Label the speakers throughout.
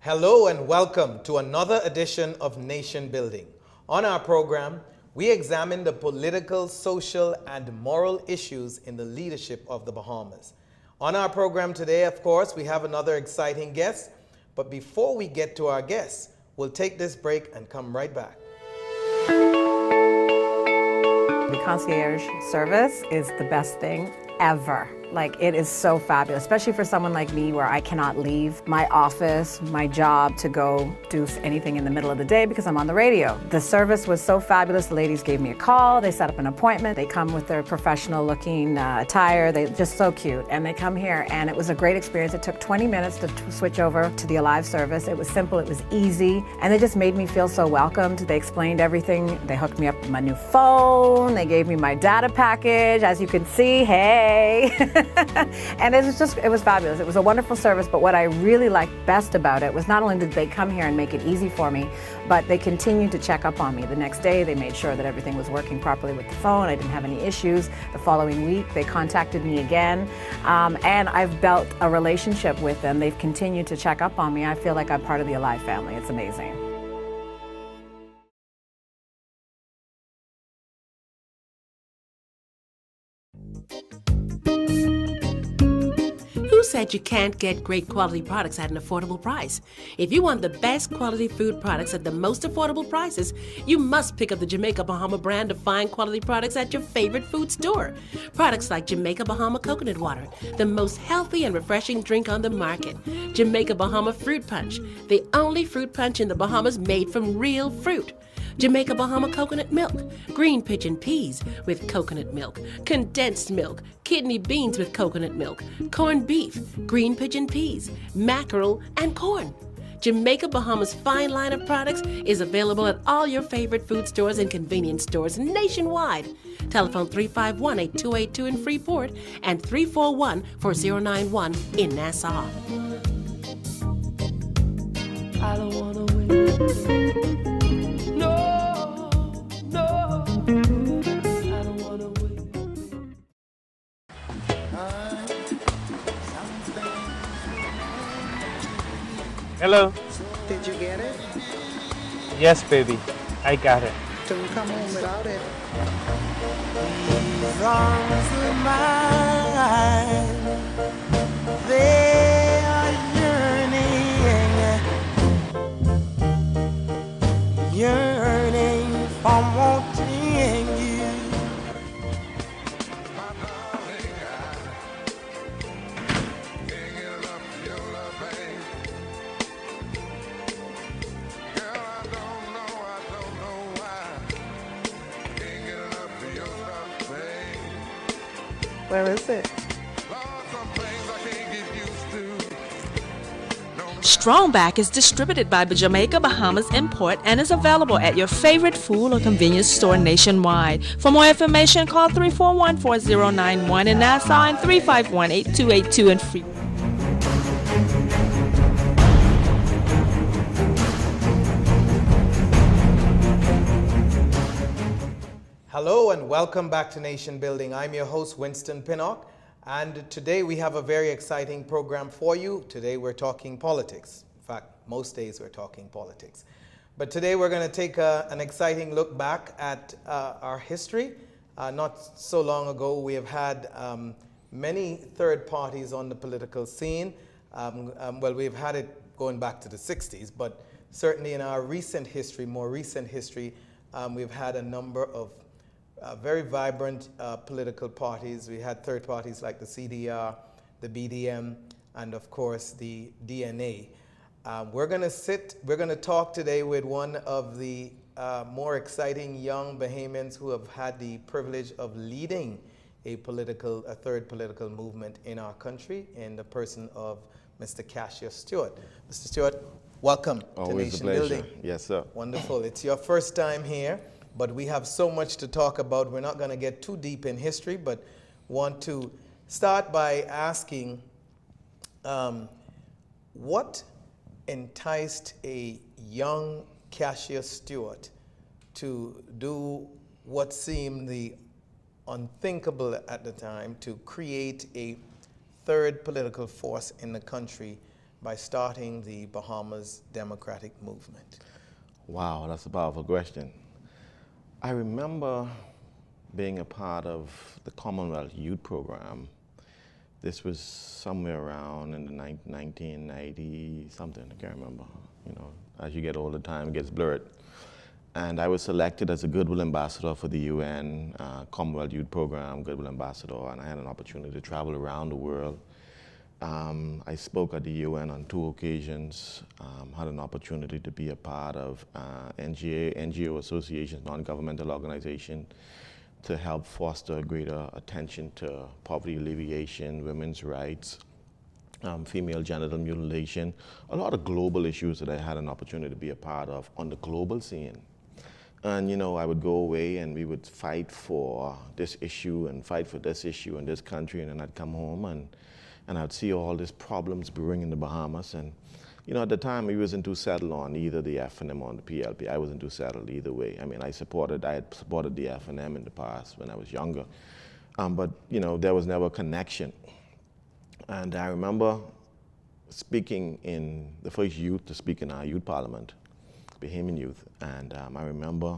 Speaker 1: Hello and welcome to another edition of Nation Building. On our program, we examine the political, social, and moral issues in the leadership of the Bahamas. On our program today, of course, we have another exciting guest. But before we get to our guests, we'll take this break and come right back.
Speaker 2: The concierge service is the best thing ever. Like, it is so fabulous, especially for someone like me where I cannot leave my office, my job to go do anything in the middle of the day because I'm on the radio. The service was so fabulous. The ladies gave me a call. They set up an appointment. They come with their professional looking attire. They're just so cute. And they come here and it was a great experience. It took 20 minutes to switch over to the Alive service. It was simple. It was easy. And they just made me feel so welcomed. They explained everything. They hooked me up with my new phone. They gave me my data package. As you can see, hey. And it was fabulous. It was a wonderful service, but what I really liked best about it was not only did they come here and make it easy for me, but they continued to check up on me. The next day, they made sure that everything was working properly with the phone. I didn't have any issues. The following week, they contacted me again, and I've built a relationship with them. They've continued to check up on me. I feel like I'm part of the Alive family. It's amazing.
Speaker 3: Who said you can't get great quality products at an affordable price? If you want the best quality food products at the most affordable prices, you must pick up the Jamaica Bahama brand of fine quality products at your favorite food store. Products like Jamaica Bahama Coconut Water, the most healthy and refreshing drink on the market. Jamaica Bahama Fruit Punch, the only fruit punch in the Bahamas made from real fruit. Jamaica Bahama Coconut Milk, green pigeon peas with coconut milk, condensed milk, kidney beans with coconut milk, corned beef, green pigeon peas, mackerel, and corn. Jamaica Bahama's fine line of products is available at all your favorite food stores and convenience stores nationwide. Telephone 351-8282 in Freeport and 341-4091 in Nassau. I don't wanna win.
Speaker 4: Hello.
Speaker 5: Did you get it?
Speaker 4: Yes, baby. I got it.
Speaker 5: Don't come home without it.
Speaker 6: These arms of mine, they are yearning for wanting you.
Speaker 5: Where is it?
Speaker 7: Strongback is distributed by Jamaica Bahamas Import and is available at your favorite food or convenience store nationwide. For more information, call 341-4091 in Nassau and 351-8282 in Freeport.
Speaker 1: Hello and welcome back to Nation Building. I'm your host, Winston Pinnock, and today we have a very exciting program for you. Today we're talking politics. In fact, most days we're talking politics. But today we're going to take an exciting look back at our history. Not so long ago, we have had many third parties on the political scene. Well, we've had it going back to the 60s, but certainly in our recent history, more recent history, we've had a number of very vibrant political parties. We had third parties like the CDR, the BDM, and of course the DNA. We're going to talk today with one of the more exciting young Bahamians who have had the privilege of leading a third political movement in our country, in the person of Mr. Cassius Stuart. Mr. Stuart, welcome to Nation Building.
Speaker 8: Yes, sir.
Speaker 1: Wonderful. It's your first time here, but we have so much to talk about. We're not going to get too deep in history, but want to start by asking what enticed a young Cassius Stuart to do what seemed the unthinkable at the time, to create a third political force in the country by starting the Bahamas Democratic Movement?
Speaker 8: Wow, that's a powerful question. I remember being a part of the Commonwealth Youth Program. This was somewhere around in the 1990 something, I can't remember. You know, as you get older, time gets blurred. And I was selected as a Goodwill Ambassador for the UN Commonwealth Youth Program, Goodwill Ambassador, and I had an opportunity to travel around the world. I spoke at the UN on 2 occasions, had an opportunity to be a part of NGO associations, non-governmental organizations, to help foster greater attention to poverty alleviation, women's rights, female genital mutilation, a lot of global issues that I had an opportunity to be a part of on the global scene. And you know, I would go away and we would fight for this issue and fight for this issue in this country, and then I'd come home and I'd see all these problems brewing in the Bahamas. And you know, at the time, we wasn't too settled on either the FNM or the PLP. I wasn't too settled either way. I mean, I had supported the FNM in the past when I was younger. But you know, there was never a connection. And I remember speaking in the first youth to speak in our youth parliament, Bahamian youth. And I remember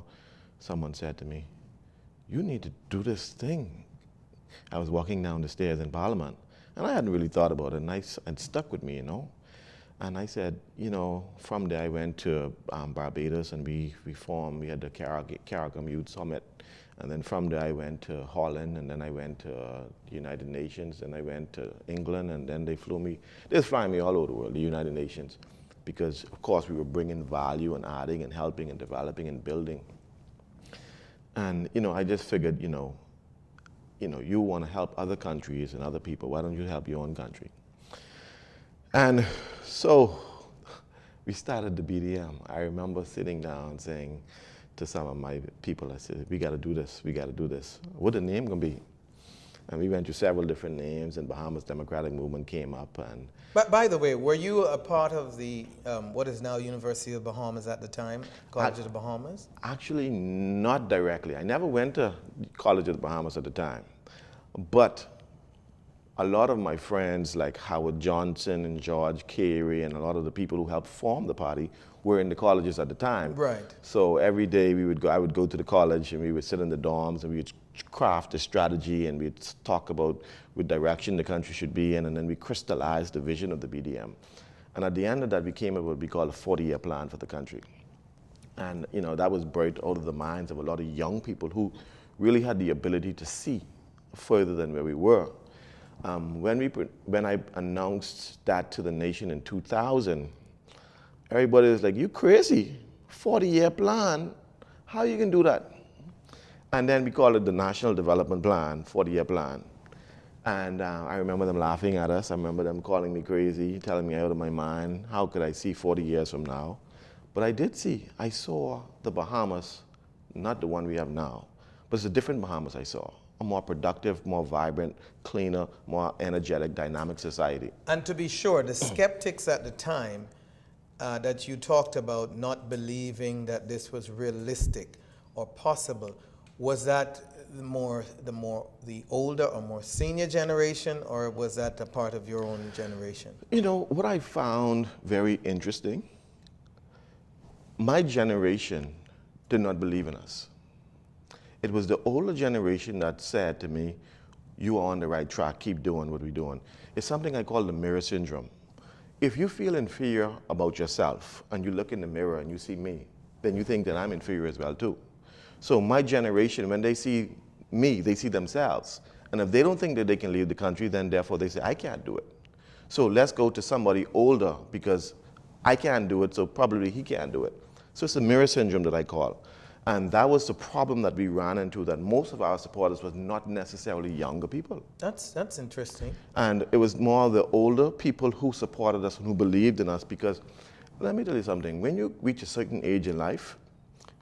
Speaker 8: someone said to me, "You need to do this thing." I was walking down the stairs in Parliament, and I hadn't really thought about it, and it stuck with me, you know. And I said, you know, from there I went to Barbados, and we had the Caracas Youth Summit. And then from there I went to Holland, and then I went to the United Nations, and I went to England, and then they flying me all over the world, the United Nations, because of course we were bringing value and adding and helping and developing and building. And you know, I just figured, you know, you want to help other countries and other people, why don't you help your own country? And so we started the BDM. I remember sitting down saying to some of my people, I said, we got to do this, we got to do this. What the name going to be? And we went through several different names, and Bahamas Democratic Movement came up. And
Speaker 1: But by the way, were you a part of the, what is now University of Bahamas at the time, College of the Bahamas?
Speaker 8: Actually, not directly. I never went to College of the Bahamas at the time. But a lot of my friends, like Howard Johnson and George Carey, and a lot of the people who helped form the party were in the colleges at the time.
Speaker 1: Right.
Speaker 8: So every day I would go to the college, and we would sit in the dorms, and we would craft a strategy, and we'd talk about what direction the country should be in, and then we crystallized the vision of the BDM. And at the end of that, we came up with what we call a 40-year plan for the country. And you know, that was brought out of the minds of a lot of young people who really had the ability to see further than where we were. When I announced that to the nation in 2000, everybody was like, "You crazy? 40-year plan? How you can do that?" And then we called it the National Development Plan, 40-year plan. And I remember them laughing at us. I remember them calling me crazy, telling me out of my mind, how could I see 40 years from now? But I did see. I saw the Bahamas, not the one we have now, but it's a different Bahamas I saw. A more productive, more vibrant, cleaner, more energetic, dynamic society.
Speaker 1: And to be sure, the skeptics at the time that you talked about not believing that this was realistic or possible, was that the older or more senior generation, or was that a part of your own generation?
Speaker 8: You know, what I found very interesting, my generation did not believe in us. It was the older generation that said to me, "You are on the right track, keep doing what we're doing." It's something I call the mirror syndrome. If you feel inferior about yourself and you look in the mirror and you see me, then you think that I'm inferior as well too. So my generation, when they see me, they see themselves. And if they don't think that they can leave the country, then therefore they say, "I can't do it." So let's go to somebody older because I can't do it, so probably he can't do it. So it's a mirror syndrome that I call. And that was the problem that we ran into, that most of our supporters was not necessarily younger people.
Speaker 1: That's interesting.
Speaker 8: And it was more the older people who supported us and who believed in us, because let me tell you something, when you reach a certain age in life,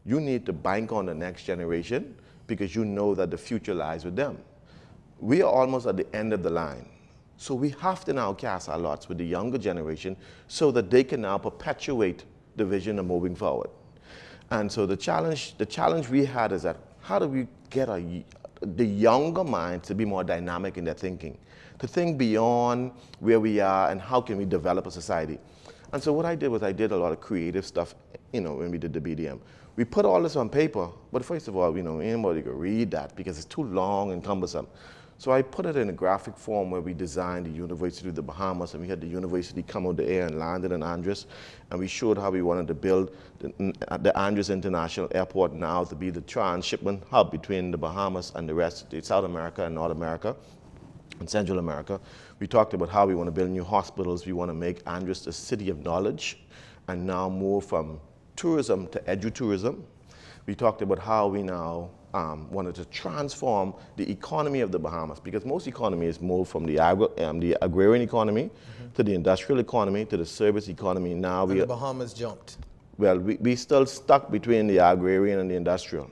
Speaker 8: you need to bank on the next generation because you know that the future lies with them. We are almost at the end of the line. So we have to now cast our lots with the younger generation so that they can now perpetuate the vision of moving forward. And so the challenge we had is that how do we get the younger minds to be more dynamic in their thinking, to think beyond where we are and how can we develop a society. And so what I did was I did a lot of creative stuff, when we did the BDM. We put all this on paper, but first of all, anybody could read that because it's too long and cumbersome. So I put it in a graphic form where we designed the University of the Bahamas, and we had the university come out the air and landed in Andros, and we showed how we wanted to build the Andros International Airport now to be the transshipment hub between the Bahamas and the rest of South America and North America and Central America. We talked about how we want to build new hospitals. We want to make Andros a city of knowledge and now move from tourism to edutourism. We talked about how we now wanted to transform the economy of the Bahamas, because most economies move from the agrarian economy to the industrial economy to the service economy. Now
Speaker 1: and the Bahamas jumped.
Speaker 8: Well, we still stuck between the agrarian and the industrial.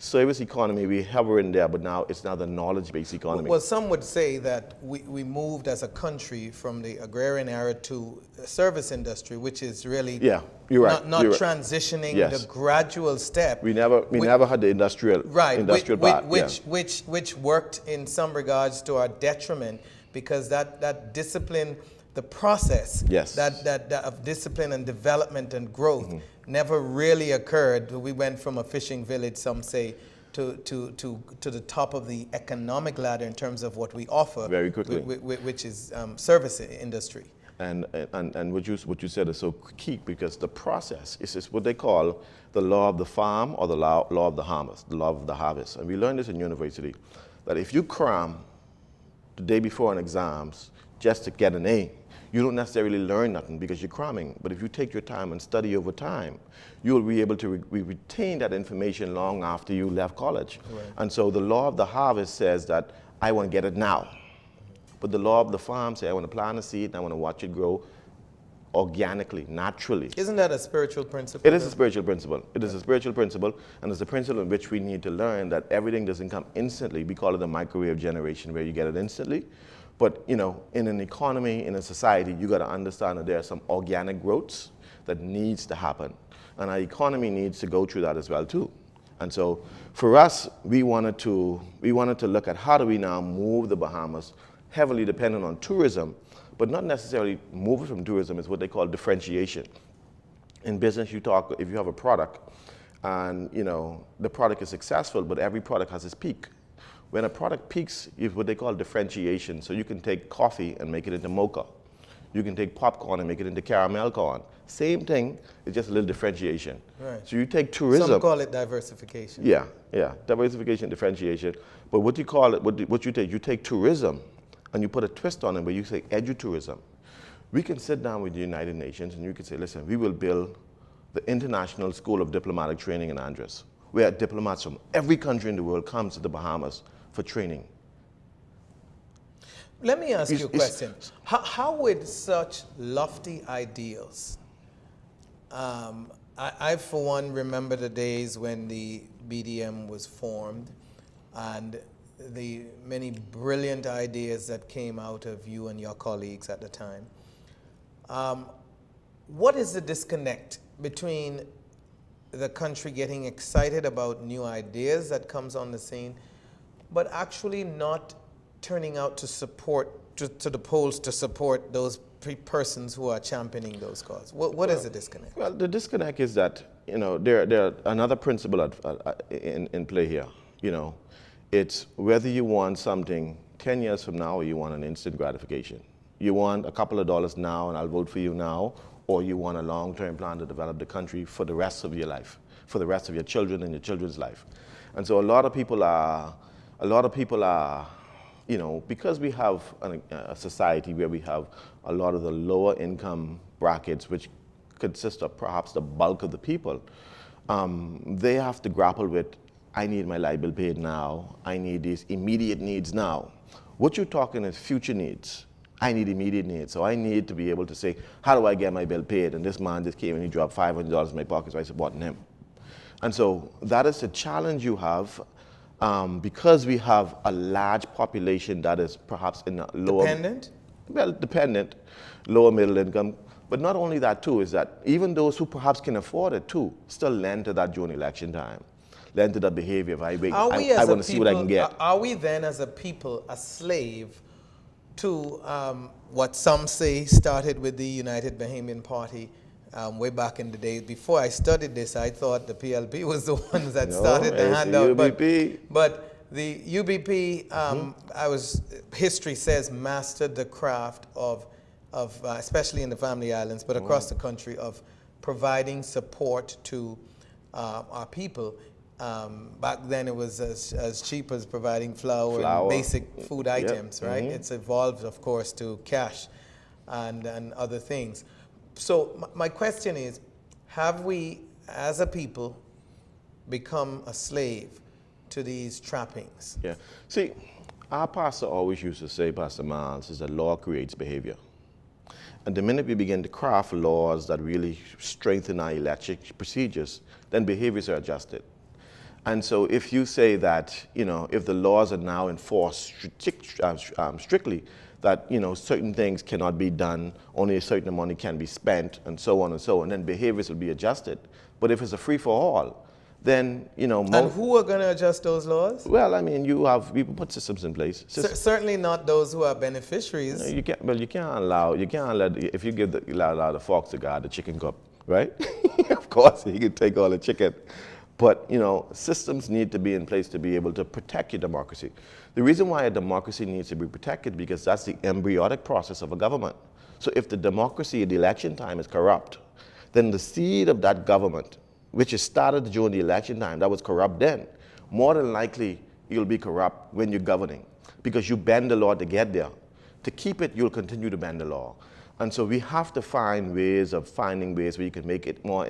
Speaker 8: Service economy, we hover in there, but now it's now the knowledge-based economy.
Speaker 1: Well, some would say that we moved as a country from the agrarian era to the service industry, which is really
Speaker 8: you're right.
Speaker 1: not
Speaker 8: You're
Speaker 1: transitioning
Speaker 8: right. Yes.
Speaker 1: the gradual step.
Speaker 8: We never had the industrial part.
Speaker 1: Which worked in some regards to our detriment, because that discipline, the process that of discipline and development and growth never really occurred. We went from a fishing village, some say, to the top of the economic ladder in terms of what we offer
Speaker 8: very quickly,
Speaker 1: which is service industry.
Speaker 8: And what you said is so key, because the process is what they call the law of the farm or the law of the harvest, the law of the harvest. And we learned this in university, that if you cram the day before an exams just to get an A, you don't necessarily learn nothing because you're cramming. But if you take your time and study over time, you'll be able to retain that information long after you left college. Right. And so the law of the harvest says that I want to get it now. But the law of the farm says I want to plant a seed and I want to watch it grow organically, naturally.
Speaker 1: Isn't that a spiritual principle?
Speaker 8: It is a spiritual principle. It is a spiritual principle, and it's a principle in which we need to learn that everything doesn't come instantly. We call it the microwave generation, where you get it instantly. But in an economy, in a society, you got to understand that there are some organic growths that needs to happen, and our economy needs to go through that as well too. And so, for us, we wanted to look at how do we now move the Bahamas, heavily dependent on tourism, but not necessarily move it from tourism. It's what they call differentiation. In business, if you have a product, and the product is successful, but every product has its peak. When a product peaks, is what they call differentiation. So you can take coffee and make it into mocha. You can take popcorn and make it into caramel corn. Same thing, it's just a little differentiation. Right. So you take tourism.
Speaker 1: Some call it diversification.
Speaker 8: Yeah, diversification, differentiation. But what you call it, what you take tourism and you put a twist on it where you say edutourism. We can sit down with the United Nations and you can say, listen, we will build the International School of Diplomatic Training in Andros, where diplomats from every country in the world comes to the Bahamas for training.
Speaker 1: Let me ask you a question. How would such lofty ideals, I for one remember the days when the BDM was formed and the many brilliant ideas that came out of you and your colleagues at the time. What is the disconnect between the country getting excited about new ideas that comes on the scene, but actually not turning out to support, to the polls to support those persons who are championing those causes? What is the disconnect?
Speaker 8: Well, the disconnect is that, there another principle in play here. It's whether you want something 10 years from now or you want an instant gratification. You want a couple of dollars now and I'll vote for you now, or you want a long-term plan to develop the country for the rest of your life, for the rest of your children and your children's life. And so a lot of people are, because we have a society where we have a lot of the lower income brackets, which consist of perhaps the bulk of the people, they have to grapple with, I need my light bill paid now, I need these immediate needs now. What you're talking is future needs. I need immediate needs. So I need to be able to say, how do I get my bill paid? And this man just came and he dropped $500 in my pocket, so I supported him. And so that is the challenge you have, because we have a large population that is perhaps in a lower...
Speaker 1: Dependent?
Speaker 8: Well, dependent, lower middle income. But not only that too, is that even those who perhaps can afford it too, still lend to that during election time. lend to that behavior. If I wait,
Speaker 1: Are we
Speaker 8: I
Speaker 1: as a
Speaker 8: want to see what I can
Speaker 1: people,
Speaker 8: get.
Speaker 1: are we then as a people a slave to what some say started with the United Bahamian Party way back in the days? Before I studied this, I thought the PLP was the ones that
Speaker 8: No,
Speaker 1: started the
Speaker 8: it's the
Speaker 1: handout.
Speaker 8: UBP.
Speaker 1: But the UBP, history says, mastered the craft of especially in the Family Islands, but across the country, of providing support to our people. Back then it was as cheap as providing flour and basic food items, right? It's evolved, of course, to cash and other things. So my question is, have we, as a people, become a slave to these trappings?
Speaker 8: Yeah. See, our pastor always used to say, Pastor Miles, is that law creates behavior. And the minute we begin to craft laws that really strengthen our election procedures, then behaviors are adjusted. And so if you say that, if the laws are now enforced strictly, that, certain things cannot be done, only a certain amount can be spent, and so on, then behaviors will be adjusted. But if it's a free-for-all, then,
Speaker 1: and who are going to adjust those laws?
Speaker 8: Well, I mean, people put systems in place.
Speaker 1: Certainly not those who are beneficiaries.
Speaker 8: You can't let, if you allow the fox to guard the chicken coop, right? Of course, he can take all the chicken. But, systems need to be in place to be able to protect your democracy. The reason why a democracy needs to be protected, because that's the embryonic process of a government. So if the democracy at the election time is corrupt, then the seed of that government, which is started during the election time, that was corrupt then, more than likely you'll be corrupt when you're governing, because you bend the law to get there. To keep it, you'll continue to bend the law. And so we have to find ways where you can make it more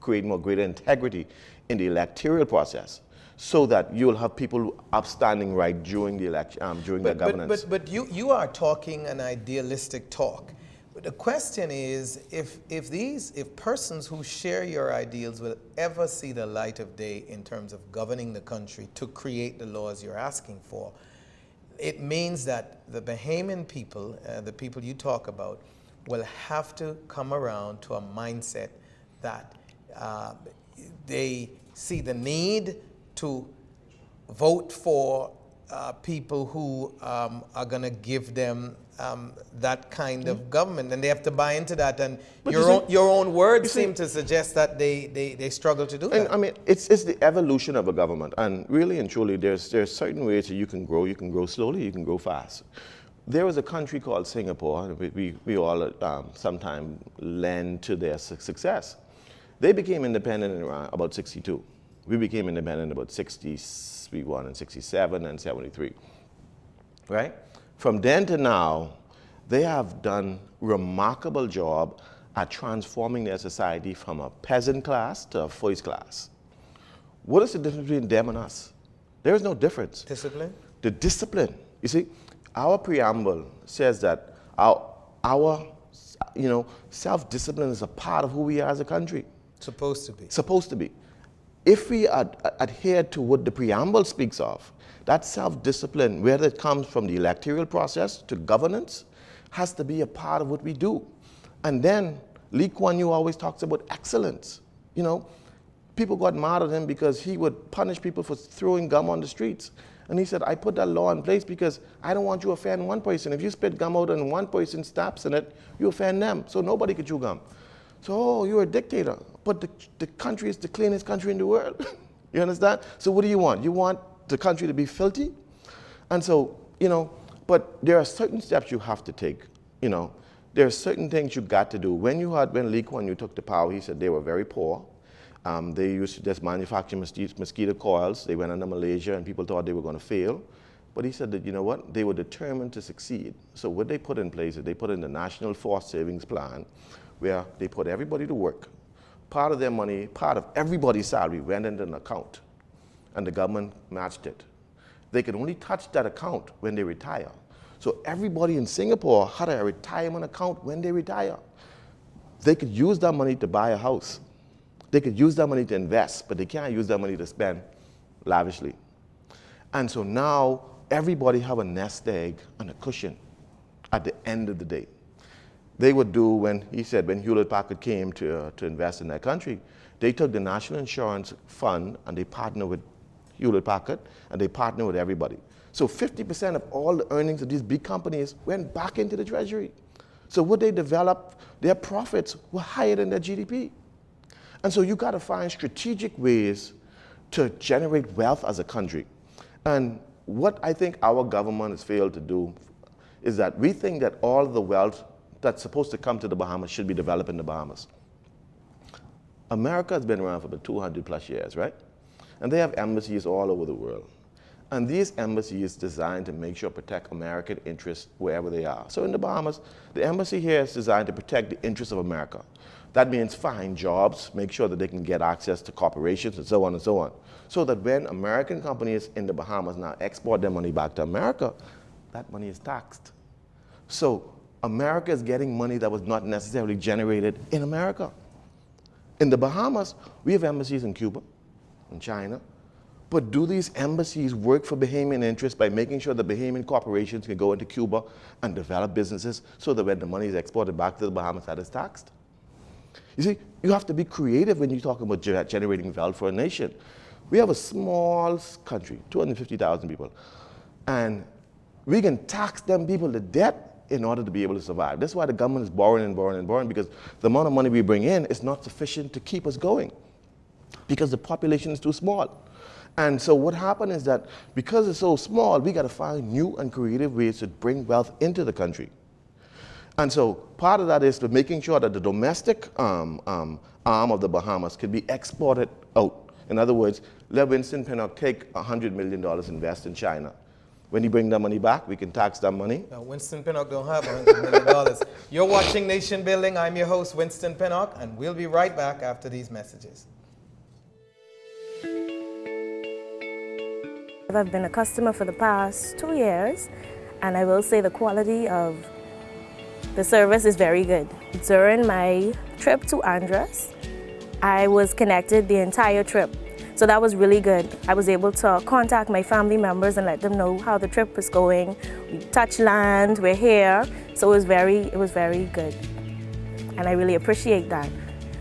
Speaker 8: create more greater integrity in the electoral process, so that you'll have people upstanding right during the election, during their governance.
Speaker 1: But you are talking an idealistic talk. But the question is, if persons who share your ideals will ever see the light of day in terms of governing the country to create the laws you're asking for, it means that the Bahamian people, the people you talk about, will have to come around to a mindset that they see the need to vote for people who are going to give them that kind of government, and they have to buy into that. And your own words seem to suggest that they struggle to do that.
Speaker 8: I mean, it's the evolution of a government, and really and truly, there's certain ways that you can grow. You can grow slowly, you can grow fast. There was a country called Singapore. We all sometimes lend to their success. They became independent in around about 62. We became independent about 61 and 67 and 73, right? From then to now, they have done remarkable job at transforming their society from a peasant class to a first class. What is the difference between them and us? There is no difference.
Speaker 1: Discipline?
Speaker 8: The discipline. You see, our preamble says that our self-discipline is a part of who we are as a country.
Speaker 1: Supposed to be.
Speaker 8: Supposed to be. If we adhere to what the preamble speaks of, that self-discipline, whether it comes from the electoral process to governance, has to be a part of what we do. And then Lee Kuan Yew always talks about excellence. People got mad at him because he would punish people for throwing gum on the streets. And he said, I put that law in place because I don't want you to offend one person. If you spit gum out and one person steps in it, you offend them. So nobody could chew gum. So, you're a dictator, but the country is the cleanest country in the world. You understand? So what do you want? You want the country to be filthy? And so, but there are certain steps you have to take. There are certain things you got to do. When Lee Kuan Yew took the power, he said they were very poor. They used to just manufacture mosquito coils. They went into Malaysia and people thought they were going to fail. But he said that, they were determined to succeed. So what they put in place is they put in the National Force Savings Plan, where they put everybody to work. Part of their money, part of everybody's salary went into an account, and the government matched it. They could only touch that account when they retire. So everybody in Singapore had a retirement account when they retire. They could use that money to buy a house. They could use that money to invest, but they can't use that money to spend lavishly. And so now everybody have a nest egg and a cushion at the end of the day. They would do when Hewlett Packard came to invest in that country, They took the National Insurance Fund and they partnered with Hewlett-Packard and they partnered with everybody. So 50% of all the earnings of these big companies went back into the treasury. So what they developed, their profits were higher than their GDP. And so you got to find strategic ways to generate wealth as a country. And what I think our government has failed to do is that we think that all the wealth that's supposed to come to the Bahamas should be developed in the Bahamas. America has been around for about 200 plus years, right? And they have embassies all over the world. And these embassies designed to make sure protect American interests wherever they are. So in the Bahamas, the embassy here is designed to protect the interests of America. That means find jobs, make sure that they can get access to corporations and so on and so on. So that when American companies in the Bahamas now export their money back to America, that money is taxed. So America is getting money that was not necessarily generated in America. In the Bahamas, we have embassies in Cuba, in China, but do these embassies work for Bahamian interests by making sure the Bahamian corporations can go into Cuba and develop businesses so that when the money is exported back to the Bahamas, that is taxed? You see, you have to be creative when you talk about generating wealth for a nation. We have a small country, 250,000 people, and we can tax them people to death in order to be able to survive. That's why the government is borrowing and borrowing and borrowing, because the amount of money we bring in is not sufficient to keep us going because the population is too small. And so what happened is that because it's so small, we got to find new and creative ways to bring wealth into the country. And so part of that is to making sure that the domestic arm of the Bahamas can be exported out. In other words, let Winston Pinnock take $100 million invest in China. When he bring that money back, we can tax that money.
Speaker 1: Now, Winston Pinnock don't have $100 million. You're watching Nation Building. I'm your host, Winston Pinnock, and we'll be right back after these messages.
Speaker 9: I've been a customer for the past 2 years, and I will say the quality of the service is very good. During my trip to Andros, I was connected the entire trip. So that was really good. I was able to contact my family members and let them know how the trip was going. We touched land, we're here. So it was very good. And I really appreciate that.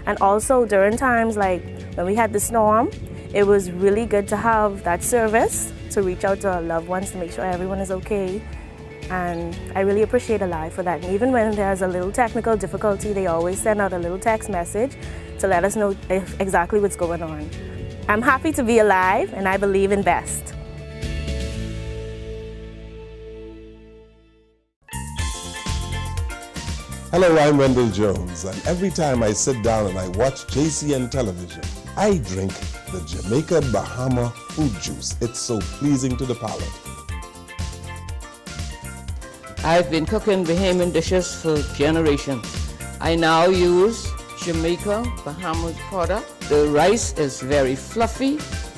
Speaker 9: And also during times like when we had the storm, it was really good to have that service to reach out to our loved ones to make sure everyone is okay. And I really appreciate Alive for that. And even when there's a little technical difficulty, they always send out a little text message to let us know exactly what's going on. I'm happy to be alive, and I believe in best.
Speaker 10: Hello, I'm Wendell Jones, and every time I sit down and I watch JCN television, I drink the Jamaica Bahama fruit juice. It's so pleasing to the palate.
Speaker 11: I've been cooking Bahamian dishes for generations. I now use Jamaica Bahamas product. The rice is very fluffy,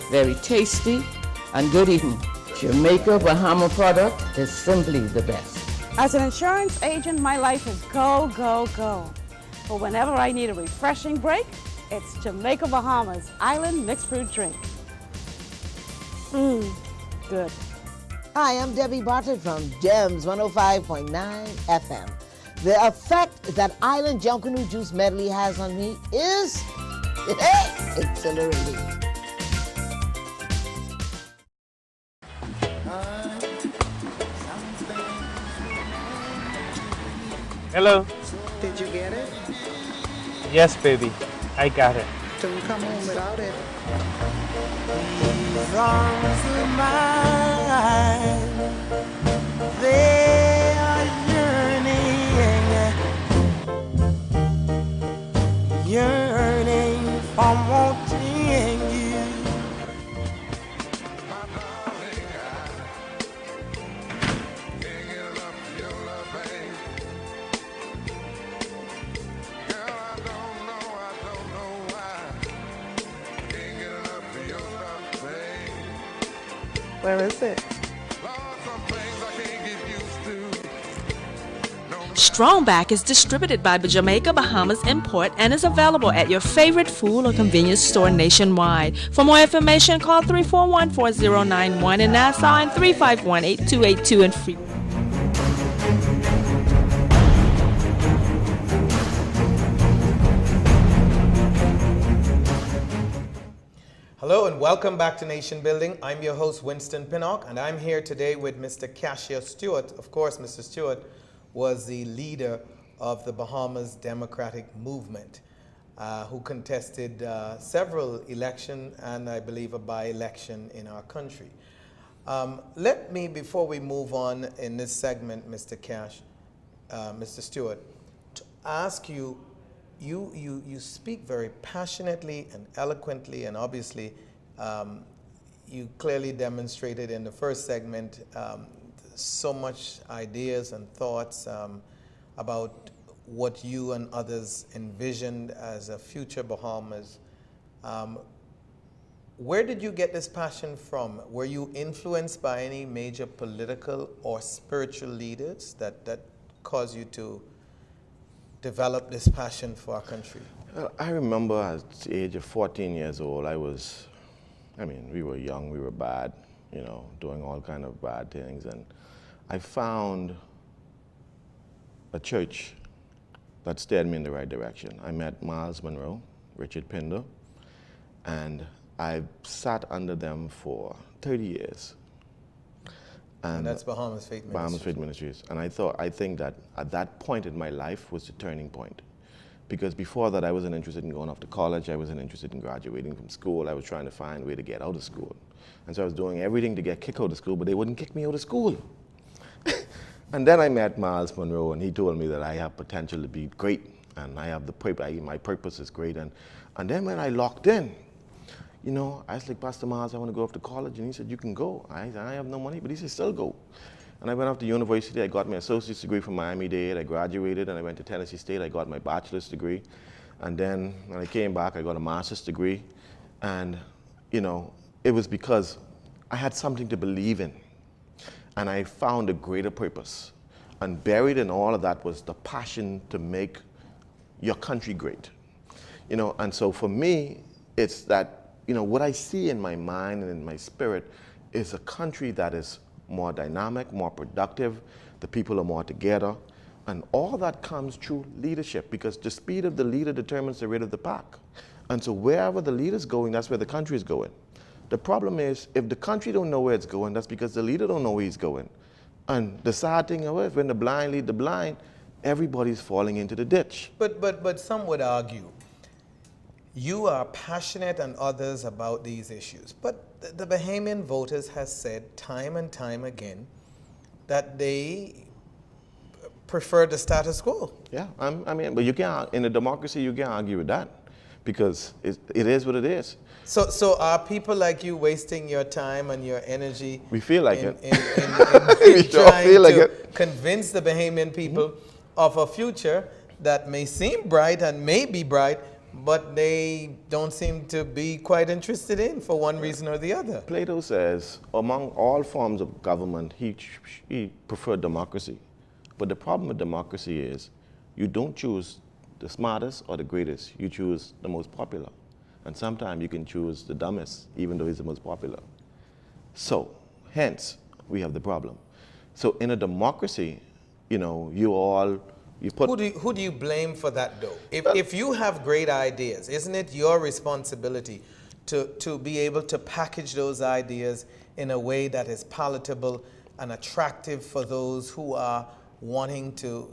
Speaker 11: very tasty, and good eating. Jamaica Bahama product is simply the best.
Speaker 12: As an insurance agent, my life is go, go, go. But whenever I need a refreshing break, it's Jamaica Bahamas Island Mixed Fruit Drink. Good.
Speaker 13: Hi, I'm Debbie Bartlett from GEMS 105.9 FM. The effect that Island Junkanoo Juice Medley has on me is exhilarating.
Speaker 4: Hello.
Speaker 5: Did you get it?
Speaker 4: Yes, baby. I got it.
Speaker 5: Don't come home without it.
Speaker 6: These arms of mine, they are yearning from wanting you.
Speaker 5: Where is it?
Speaker 7: Strongback is distributed by Jamaica Bahamas Import and is available at your favorite food or convenience store nationwide. For more information, call 341-4091 in Nassau and 351-8282 in Freeport.
Speaker 1: Hello and welcome back to Nation Building. I'm your host, Winston Pinnock, and I'm here today with Mr. Cassius Stuart. Of course, Mr. Stuart was the leader of the Bahamas Democratic Movement, who contested several elections and I believe a by-election in our country. Let me, before we move on in this segment, Mr. Mr. Stuart, to ask you, you speak very passionately and eloquently, and obviously you clearly demonstrated in the first segment so much ideas and thoughts about what you and others envisioned as a future Bahamas. Where did you get this passion from? Were you influenced by any major political or spiritual leaders that caused you to develop this passion for our country?
Speaker 8: I remember at the age of 14 years old, we were young, we were bad, doing all kind of bad things. And I found a church that steered me in the right direction. I met Miles Monroe, Richard Pinder, and I sat under them for 30 years.
Speaker 1: And that's Bahamas Faith Ministries.
Speaker 8: Bahamas Faith Ministries. And I think that at that point in my life was the turning point. Because before that, I wasn't interested in going off to college. I wasn't interested in graduating from school. I was trying to find a way to get out of school. And so I was doing everything to get kicked out of school, but they wouldn't kick me out of school. And then I met Miles Monroe, and he told me that I have potential to be great, and I have my purpose is great. And then when I locked in, I was like, Pastor Miles, I want to go off to college. And he said, you can go. I have no money, but he said, still go. And I went off to university. I got my associate's degree from Miami-Dade. I graduated, and I went to Tennessee State. I got my bachelor's degree. And then when I came back, I got a master's degree. And, it was because I had something to believe in. And I found a greater purpose. And buried in all of that was the passion to make your country great. And so for me, it's that, what I see in my mind and in my spirit is a country that is more dynamic, more productive, the people are more together, and all that comes through leadership, because the speed of the leader determines the rate of the pack. And so wherever the leader's going, that's where the country is going. The problem is, if the country don't know where it's going, that's because the leader don't know where he's going. And the sad thing is, when the blind lead the blind, everybody's falling into the ditch.
Speaker 1: But some would argue, you are passionate and others about these issues. But the Bahamian voters has said time and time again that they prefer the status quo.
Speaker 8: Yeah, but you can't, in a democracy, you can't argue with that, because it is what it is.
Speaker 1: So are people like you wasting your time and your energy?
Speaker 8: We feel like
Speaker 1: in
Speaker 8: feel like
Speaker 1: to convince the Bahamian people of a future that may seem bright and may be bright, but they don't seem to be quite interested in for one reason or the other?
Speaker 8: Plato says, among all forms of government, he preferred democracy. But the problem with democracy is you don't choose the smartest or the greatest. You choose the most popular. And sometimes you can choose the dumbest, even though he's the most popular. So, hence, we have the problem. So in a democracy, you put...
Speaker 1: Who do you blame for that, though? If you have great ideas, isn't it your responsibility to be able to package those ideas in a way that is palatable and attractive for those who are wanting to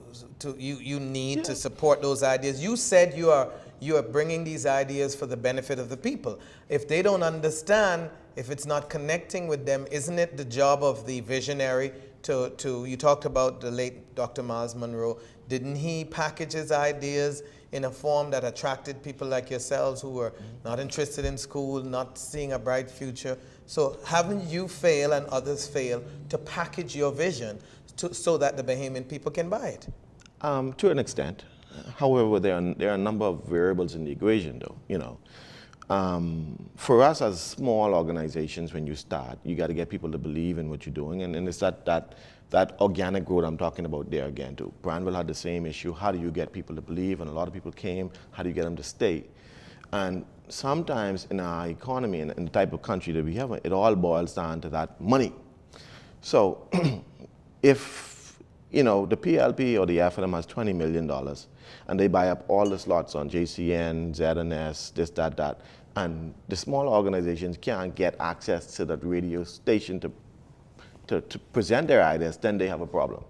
Speaker 1: support those ideas? You said you are bringing these ideas for the benefit of the people. If they don't understand, if it's not connecting with them, isn't it the job of the visionary you talked about the late Dr. Miles Monroe? Didn't he package his ideas in a form that attracted people like yourselves who were not interested in school, not seeing a bright future? So haven't you failed and others fail to package your vision so that the Bahamian people can buy it?
Speaker 8: To an extent. However, there are a number of variables in the equation, though. For us as small organizations, when you start, you got to get people to believe in what you're doing, and it's that organic growth I'm talking about there again too. Brandwell had the same issue. How do you get people to believe? And a lot of people came. How do you get them to stay? And sometimes in our economy and in the type of country that we have, it all boils down to that money. So if the PLP or the FNM has $20 million and they buy up all the slots on JCN, ZNS, this, that, and the smaller organizations can't get access to that radio station to present their ideas, then they have a problem.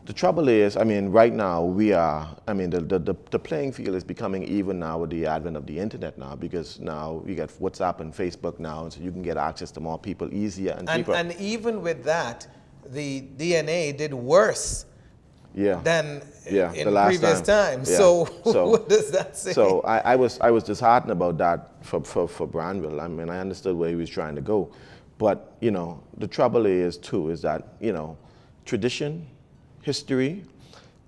Speaker 8: The trouble is, I mean, right now the playing field is becoming even now with the advent of the internet now, because now you get WhatsApp and Facebook now, and so you can get access to more people easier and cheaper.
Speaker 1: And even with that, the DNA did worse than in
Speaker 8: the last
Speaker 1: previous times. So what does that say?
Speaker 8: So I was disheartened about that for Granville. I mean, I understood where he was trying to go, but you know, the trouble is that, you know, tradition, history,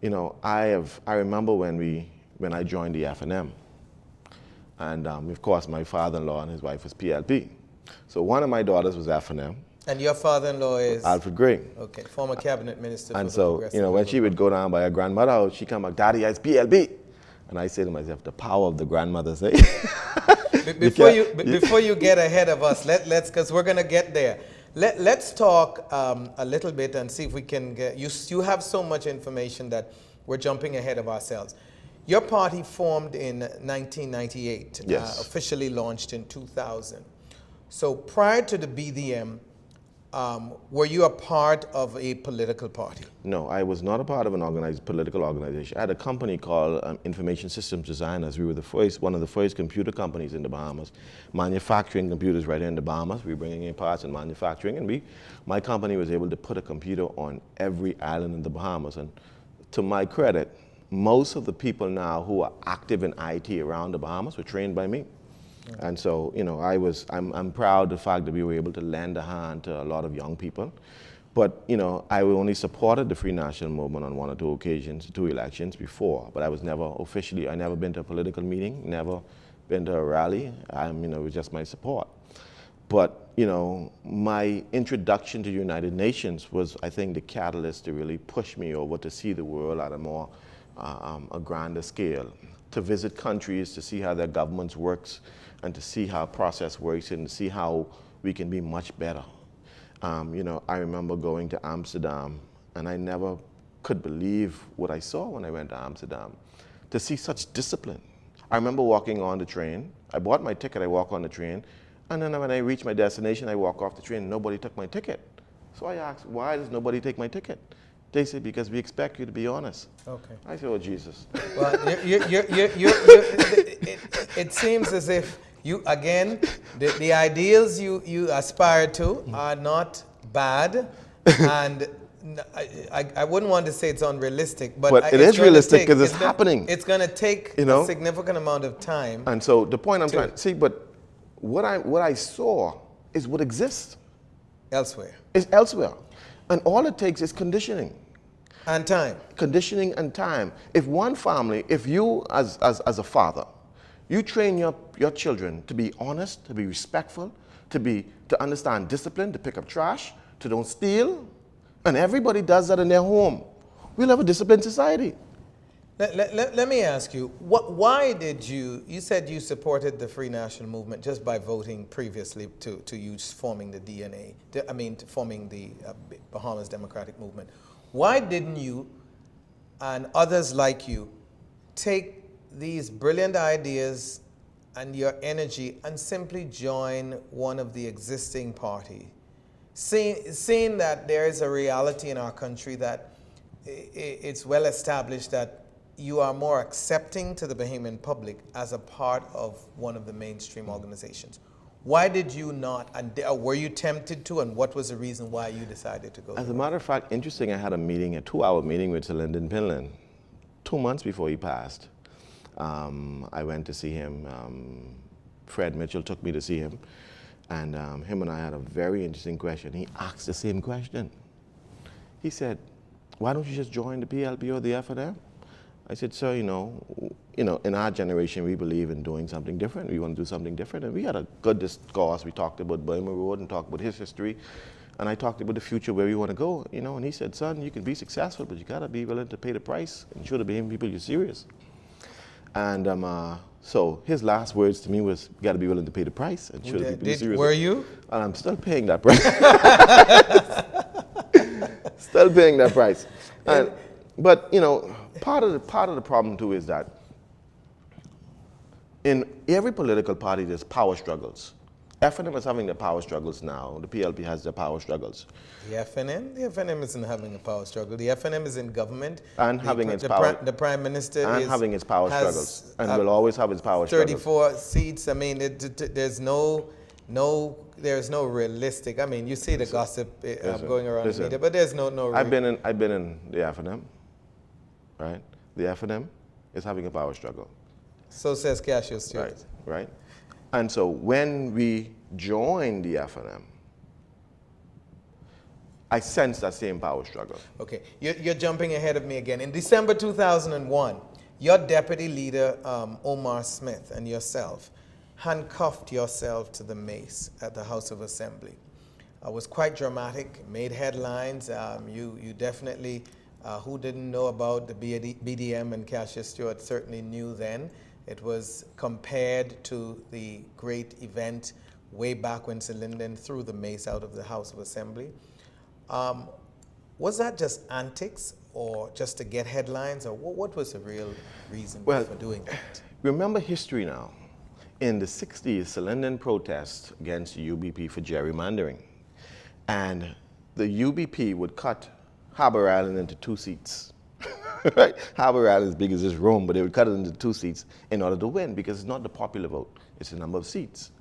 Speaker 8: you know, I remember when I joined the FNM, and of course my father-in-law and his wife was PLP. So one of my daughters was FNM.
Speaker 1: And your father-in-law is?
Speaker 8: Alfred Gray.
Speaker 1: Okay, former cabinet minister.
Speaker 8: And so, you know, when she would go down by her grandmother house, she'd come back, Daddy, it's PLP. And I say to myself, the power of the grandmothers, eh?
Speaker 1: Before you get ahead of us, let's, because we're going to get there. Let's talk a little bit and see if we can get, you have so much information that we're jumping ahead of ourselves. Your party formed in 1998,
Speaker 8: yes.
Speaker 1: Officially launched in 2000. So prior to the BDM, were you a part of a political party?
Speaker 8: No, I was not a part of an political organization. I had a company called Information Systems Designers. We were one of the first computer companies in the Bahamas, manufacturing computers right here in the Bahamas. We were bringing in parts and manufacturing, and my company was able to put a computer on every island in the Bahamas. And to my credit, most of the people now who are active in IT around the Bahamas were trained by me. And so, you know, I'm proud of the fact that we were able to lend a hand to a lot of young people. But, you know, I only supported the Free National Movement on 1 or 2 occasions, 2 elections before, but I was never officially, I never been to a political meeting, never been to a rally. You know, it was just my support. But, you know, my introduction to the United Nations was, I think, the catalyst to really push me over to see the world at a more, a grander scale, to visit countries, to see how their governments works, and to see how process works, and to see how we can be much better. You know, I remember going to Amsterdam, and I never could believe what I saw when I went to Amsterdam, to see such discipline. I remember walking on the train. I bought my ticket, I walk on the train, and then when I reach my destination, I walk off the train, and nobody took my ticket. So I asked, why does nobody take my ticket? They said, because we expect you to be honest.
Speaker 1: Okay.
Speaker 8: I said, oh, Jesus.
Speaker 1: Well, it seems as if you, again, the ideals you aspire to are not bad, and I wouldn't want to say it's unrealistic, but
Speaker 8: it is realistic because it's happening.
Speaker 1: It's going to take a significant amount of time.
Speaker 8: And so the point I'm trying to see, but what I saw is what exists
Speaker 1: elsewhere.
Speaker 8: Is elsewhere. And all it takes is conditioning.
Speaker 1: And time. Conditioning
Speaker 8: and time. If one family, if you as a father, you train your children to be honest, to be respectful, to understand discipline, to pick up trash, to don't steal, and everybody does that in their home, we'll have a disciplined society.
Speaker 1: Let me ask you, why did you said you supported the Free National Movement just by voting previously to you forming the DNA, forming the Bahamas Democratic Movement. Why didn't you and others like you take these brilliant ideas and your energy and simply join one of the existing parties? Seeing that there is a reality in our country that it's well established that you are more accepting to the Bahamian public as a part of one of the mainstream organizations. Why did you not, and were you tempted to, and what was the reason why you decided to go?
Speaker 8: As a matter of fact, interesting, I had a 2-hour meeting with Sir Lyndon Pinland 2 months before he passed. I went to see him. Fred Mitchell took me to see him, and him and I had a very interesting question. He asked the same question. He said, why don't you just join the PLP or the FNM? I said, sir, you know, in our generation, we believe in doing something different. We want to do something different. And we had a good discourse. We talked about Burma Road and talked about his history. And I talked about the future, where we want to go, you know. And he said, son, you can be successful, but you got to be willing to pay the price and show the Bahamian people you're serious. And so his last words to me was, you got to be willing to pay the price and show the people you're serious.
Speaker 1: Were you?
Speaker 8: And I'm still paying that price. Still paying that price. But, you know, part of the problem too is that in every political party, there's power struggles. FNM is having the power struggles now. The PLP has the power struggles.
Speaker 1: The FNM isn't having a power struggle. The FNM is in government.
Speaker 8: And having its power.
Speaker 1: The Prime Minister
Speaker 8: and having its power struggles. And will always have its power
Speaker 1: 34
Speaker 8: struggles.
Speaker 1: seats. I mean, there's no realistic. I mean, you see the gossip going around the media, but there's no.
Speaker 8: I've been in the FNM, right? The FNM is having a power struggle.
Speaker 1: So says Cassius, Stuart.
Speaker 8: Right. And so when we joined the FNM, I sensed that same power struggle.
Speaker 1: Okay, you're jumping ahead of me again. In December 2001, your deputy leader, Omar Smith, and yourself handcuffed yourself to the mace at the House of Assembly. It was quite dramatic, made headlines. You definitely, who didn't know about the BDM and Cassius Stuart certainly knew then. It was compared to the great event way back when Sir Lyndon threw the mace out of the House of Assembly. Was that just antics or just to get headlines, or what was the real reason for doing that?
Speaker 8: Remember history now. In the 60s, Sir Lyndon protested against the UBP for gerrymandering. And the UBP would cut Harbour Island into 2 seats. Right? Harbour Island is big as this room, but they would cut it into 2 seats in order to win, because it's not the popular vote, it's the number of seats.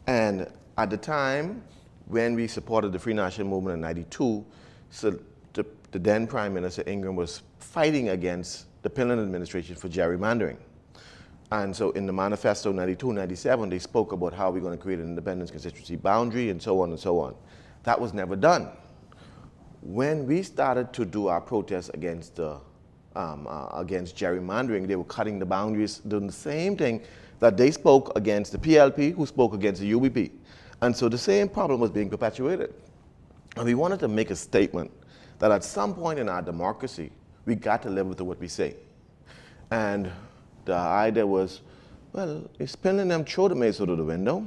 Speaker 8: And at the time, when we supported the Free National Movement in '92, so the then Prime Minister Ingram was fighting against the Pillen administration for gerrymandering. And so in the manifesto 92-97, they spoke about how we're going to create an independence constituency boundary and so on and so on. That was never done. When we started to do our protests against gerrymandering, they were cutting the boundaries, doing the same thing that they spoke against the PLP, who spoke against the UBP. And so the same problem was being perpetuated. And we wanted to make a statement that at some point in our democracy, we got to live with what we say. And the idea was, well, it's pinning them throw the mace out of the window.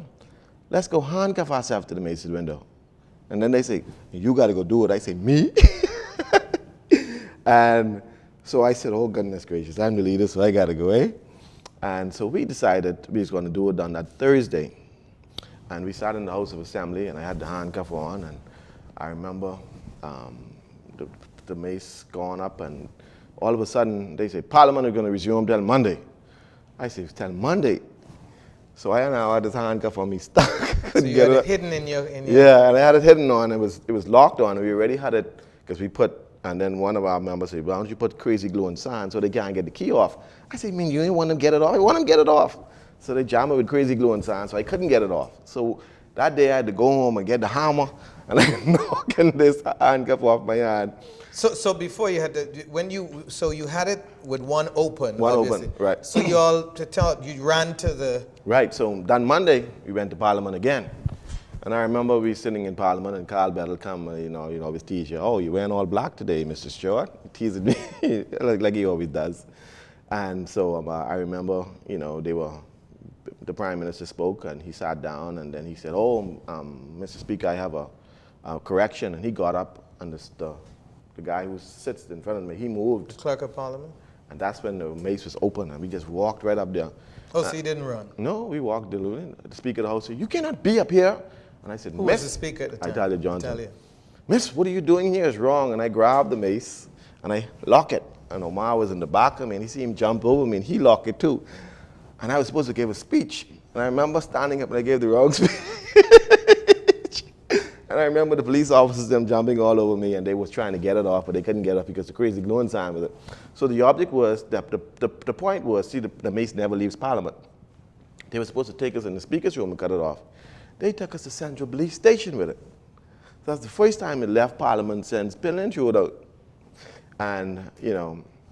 Speaker 8: Let's go handcuff ourselves to the mace window. And then they say, you got to go do it. I say, me? And so I said, oh, goodness gracious, I'm the leader, so I got to go, eh? And so we decided we was going to do it on that Thursday. And we sat in the House of Assembly, and I had the handcuff on, and I remember the mace going up, and all of a sudden, they say, Parliament is going to resume till Monday. I say, till Monday? So I now had this handcuff on me stuck.
Speaker 1: So you had it hidden in your...
Speaker 8: Yeah, and I had it hidden on. It was locked on. We already had it, because we put, and then one of our members said, why don't you put crazy glue and sign so they can't get the key off? I said, man, you ain't want them to get it off? I want them to get it off. So they jammed it with crazy glue and sign, so I couldn't get it off. So that day I had to go home and get the hammer, and I'm knocking this handcuff off my hand.
Speaker 1: So before you had to, you had it with one open.
Speaker 8: One
Speaker 1: obviously.
Speaker 8: open, right.
Speaker 1: So you ran to the...
Speaker 8: Right, so that Monday, we went to Parliament again. And I remember we sitting in Parliament, and Carl Bettle come, with teaser. Oh, you wearing all black today, Mr. Stuart? He teased me, like he always does. And so I remember, the Prime Minister spoke, and he sat down, and then he said, oh, Mr. Speaker, I have a correction. And he got up, and the guy who sits in front of me, he moved.
Speaker 1: The Clerk of Parliament?
Speaker 8: And that's when the mace was open, and we just walked right up there.
Speaker 1: Oh, so you didn't run?
Speaker 8: No, we walked diluted. The Speaker of the House said, you cannot be up here. And I said,
Speaker 1: Who was the Speaker at the time?
Speaker 8: Italia Johnson. Miss, what are you doing here? It's wrong. And I grabbed the mace, and I locked it. And Omar was in the back of me, and he seen him jump over me, and he locked it too. And I was supposed to give a speech. And I remember standing up, and I gave the wrong speech. And I remember the police officers, them jumping all over me, and they was trying to get it off, but they couldn't get it off because the crazy glue and sign with it. So the object was, the point was, see, the mace never leaves Parliament. They were supposed to take us in the Speaker's room and cut it off. They took us to Central Police Station with it. So that's the first time it left Parliament since Pillen threw it out. And,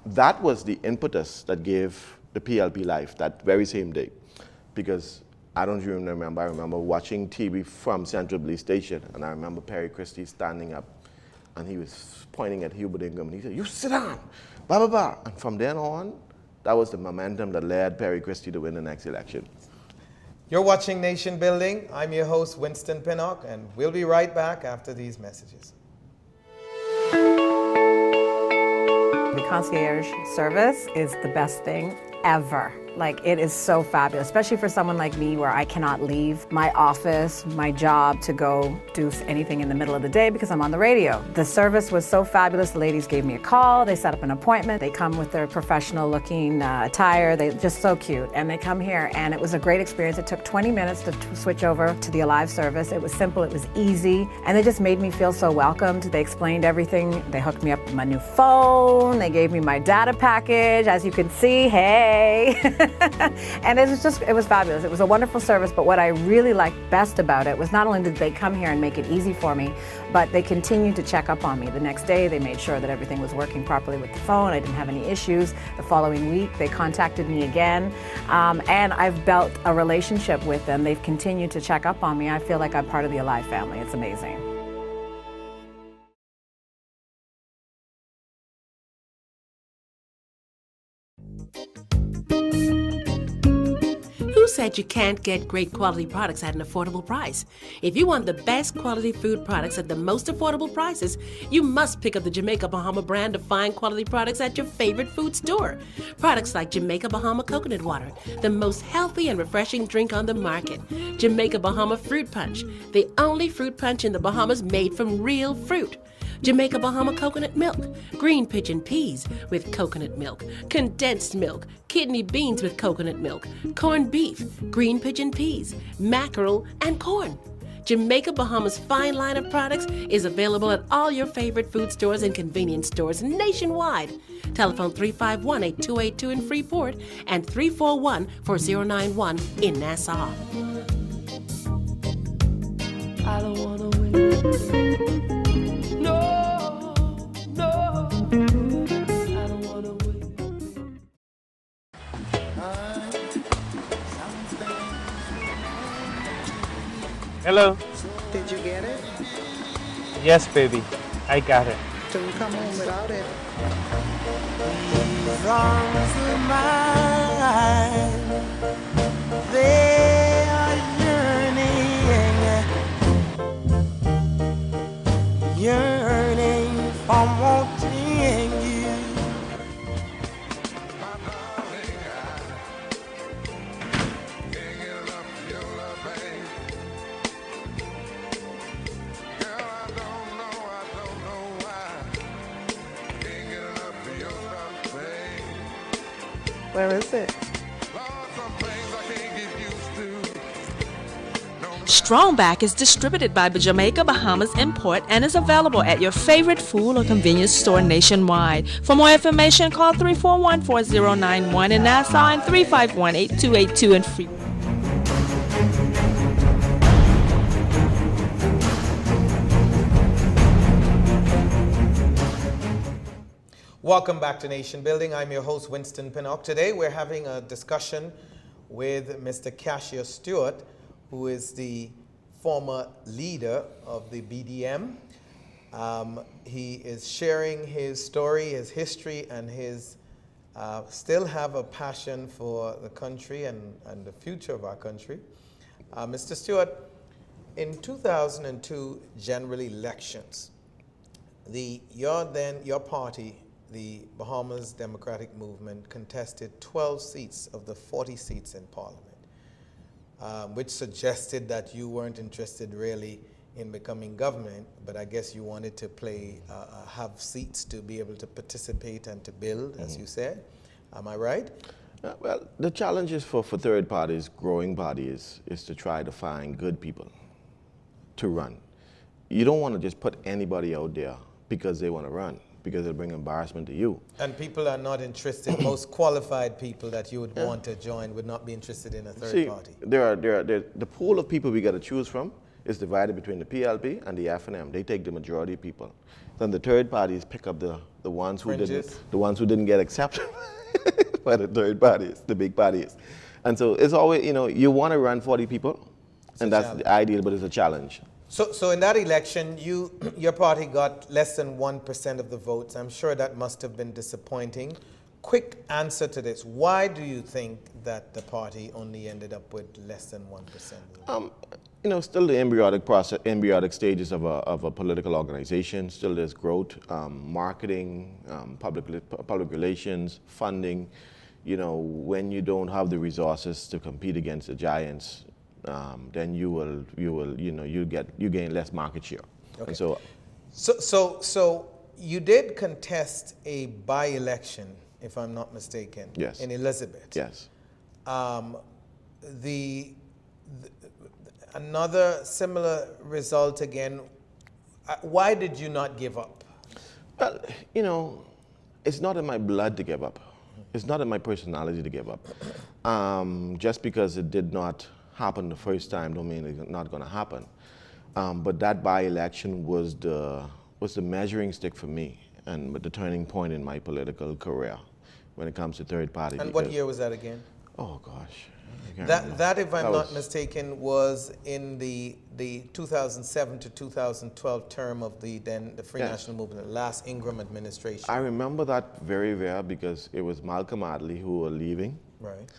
Speaker 8: that was the impetus that gave the PLP life that very same day. Because I don't even remember, I remember watching TV from Central Police Station, and I remember Perry Christie standing up, and he was pointing at Hubert Ingham, and he said, you sit down, blah, blah, blah. And from then on, that was the momentum that led Perry Christie to win the next election.
Speaker 1: You're watching Nation Building. I'm your host, Winston Pinnock, and we'll be right back after these messages.
Speaker 2: The concierge service is the best thing ever. Like, it is so fabulous, especially for someone like me where I cannot leave my office, my job to go do anything in the middle of the day because I'm on the radio. The service was so fabulous. The ladies gave me a call. They set up an appointment. They come with their professional looking attire. They're just so cute. And they come here, and it was a great experience. It took 20 minutes to switch over to the Alive service. It was simple. It was easy. And they just made me feel so welcomed. They explained everything. They hooked me up with my new phone. They gave me my data package. As you can see, hey. And it was fabulous. It was a wonderful service, but what I really liked best about it was not only did they come here and make it easy for me, but they continued to check up on me. The next day, they made sure that everything was working properly with the phone. I didn't have any issues. The following week, they contacted me again, and I've built a relationship with them. They've continued to check up on me. I feel like I'm part of the Alive family. It's amazing.
Speaker 3: Who said you can't get great quality products at an affordable price? If you want the best quality food products at the most affordable prices, you must pick up the Jamaica Bahama brand of fine quality products at your favorite food store. Products like Jamaica Bahama Coconut Water, the most healthy and refreshing drink on the market. Jamaica Bahama Fruit Punch, the only fruit punch in the Bahamas made from real fruit. Jamaica Bahama coconut milk, green pigeon peas with coconut milk, condensed milk, kidney beans with coconut milk, corned beef, green pigeon peas, mackerel, and corn. Jamaica Bahama's fine line of products is available at all your favorite food stores and convenience stores nationwide. Telephone 351-8282 in Freeport and 341-4091 in Nassau.
Speaker 6: I don't wanna win. No, no, I don't wanna win.
Speaker 4: Hello.
Speaker 5: Did you get it?
Speaker 4: Yes, baby. I got it.
Speaker 5: Don't come home without it.
Speaker 6: These arms of mine, they are yearning for wanting you.
Speaker 5: Where is it?
Speaker 7: Strongback is distributed by Jamaica Bahamas Import and is available at your favorite food or convenience store nationwide. For more information, call 341-4091 in Nassau and 351-8282 in Freeport.
Speaker 1: Welcome back to Nation Building. I'm your host, Winston Pinnock. Today we're having a discussion with Mr. Cassius Stuart, who is the former leader of the BDM. He is sharing his story, his history, and his still have a passion for the country and the future of our country. Mr. Stuart, in 2002 general elections, your party, the Bahamas Democratic Movement, contested 12 seats of the 40 seats in Parliament. Which suggested that you weren't interested really in becoming government, but I guess you wanted to have seats to be able to participate and to build, as you said. Am I right?
Speaker 8: Well, the challenge is for third parties, growing bodies, is to try to find good people to run. You don't want to just put anybody out there because they want to run, because it'll bring embarrassment to you.
Speaker 1: And people are not interested. Most qualified people that you would want to join would not be interested in a third party.
Speaker 8: The pool of people we got to choose from is divided between the PLP and the FNM. They take the majority of people. Then the third parties pick up the ones who didn't get accepted by the third parties, the big parties. And so it's always, you want to run 40 people, and that's the ideal, but it's a challenge.
Speaker 1: So in that election, your party got less than 1% of the votes. I'm sure that must have been disappointing. Quick answer to this. Why do you think that the party only ended up with less than 1%?
Speaker 8: Still the embryonic stages of a political organization. Still there's growth, marketing, public relations, funding. you know, when you don't have the resources to compete against the giants, then you gain less market share.
Speaker 1: Okay.
Speaker 8: And so,
Speaker 1: So you did contest a by-election, if I'm not mistaken,
Speaker 8: yes,
Speaker 1: in Elizabeth.
Speaker 8: yes.
Speaker 1: Another similar result again. Why did you not give up?
Speaker 8: Well, you know, it's not in my blood to give up. It's not in my personality to give up. Just because it did not happen the first time don't mean it's not going to happen. But that by-election was the measuring stick for me and the turning point in my political career when it comes to third party.
Speaker 1: And what year was that again?
Speaker 8: Oh gosh.
Speaker 1: That, if I'm not mistaken, was in the 2007 to 2012 term of the Free National Movement, the last Ingram administration.
Speaker 8: I remember that very well because it was Malcolm Adley who were leaving.
Speaker 1: Right.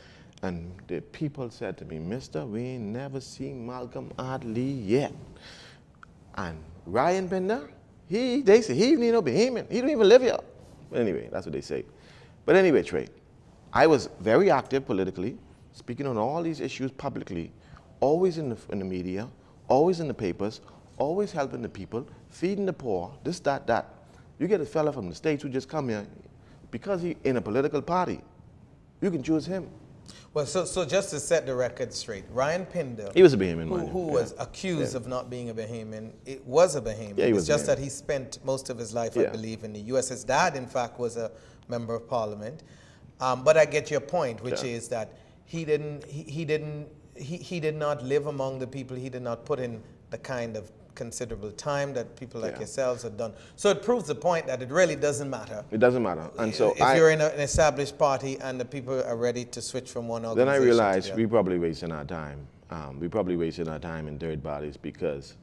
Speaker 8: And the people said to me, "Mister, we ain't never seen Malcolm Adley yet." And Ryan Pender, they say he ain't no Bahamian. He don't even live here. But anyway, that's what they say. But anyway, Trey, I was very active politically, speaking on all these issues publicly, always in the media, always in the papers, always helping the people, feeding the poor, this, that. You get a fella from the States who just come here, because he in a political party, you can choose him.
Speaker 1: Well, so just to set the record straight, Ryan Pindell,
Speaker 8: he was a Bahamian,
Speaker 1: who was accused of not being a Bahamian, it was a Bahamian.
Speaker 8: Yeah, he was
Speaker 1: it's just
Speaker 8: Bahamian.
Speaker 1: that he spent most of his life, I believe, in the U.S. His dad, in fact, was a member of Parliament. But I get your point, which is that he did not live among the people. He did not put in the kind of considerable time that people like yourselves have done. So it proves the point that it really doesn't matter.
Speaker 8: It doesn't matter. And so
Speaker 1: if you're in an established party and the people are ready to switch from one organization
Speaker 8: then I realized
Speaker 1: to the
Speaker 8: we probably wasting our time. We probably wasting our time in third parties because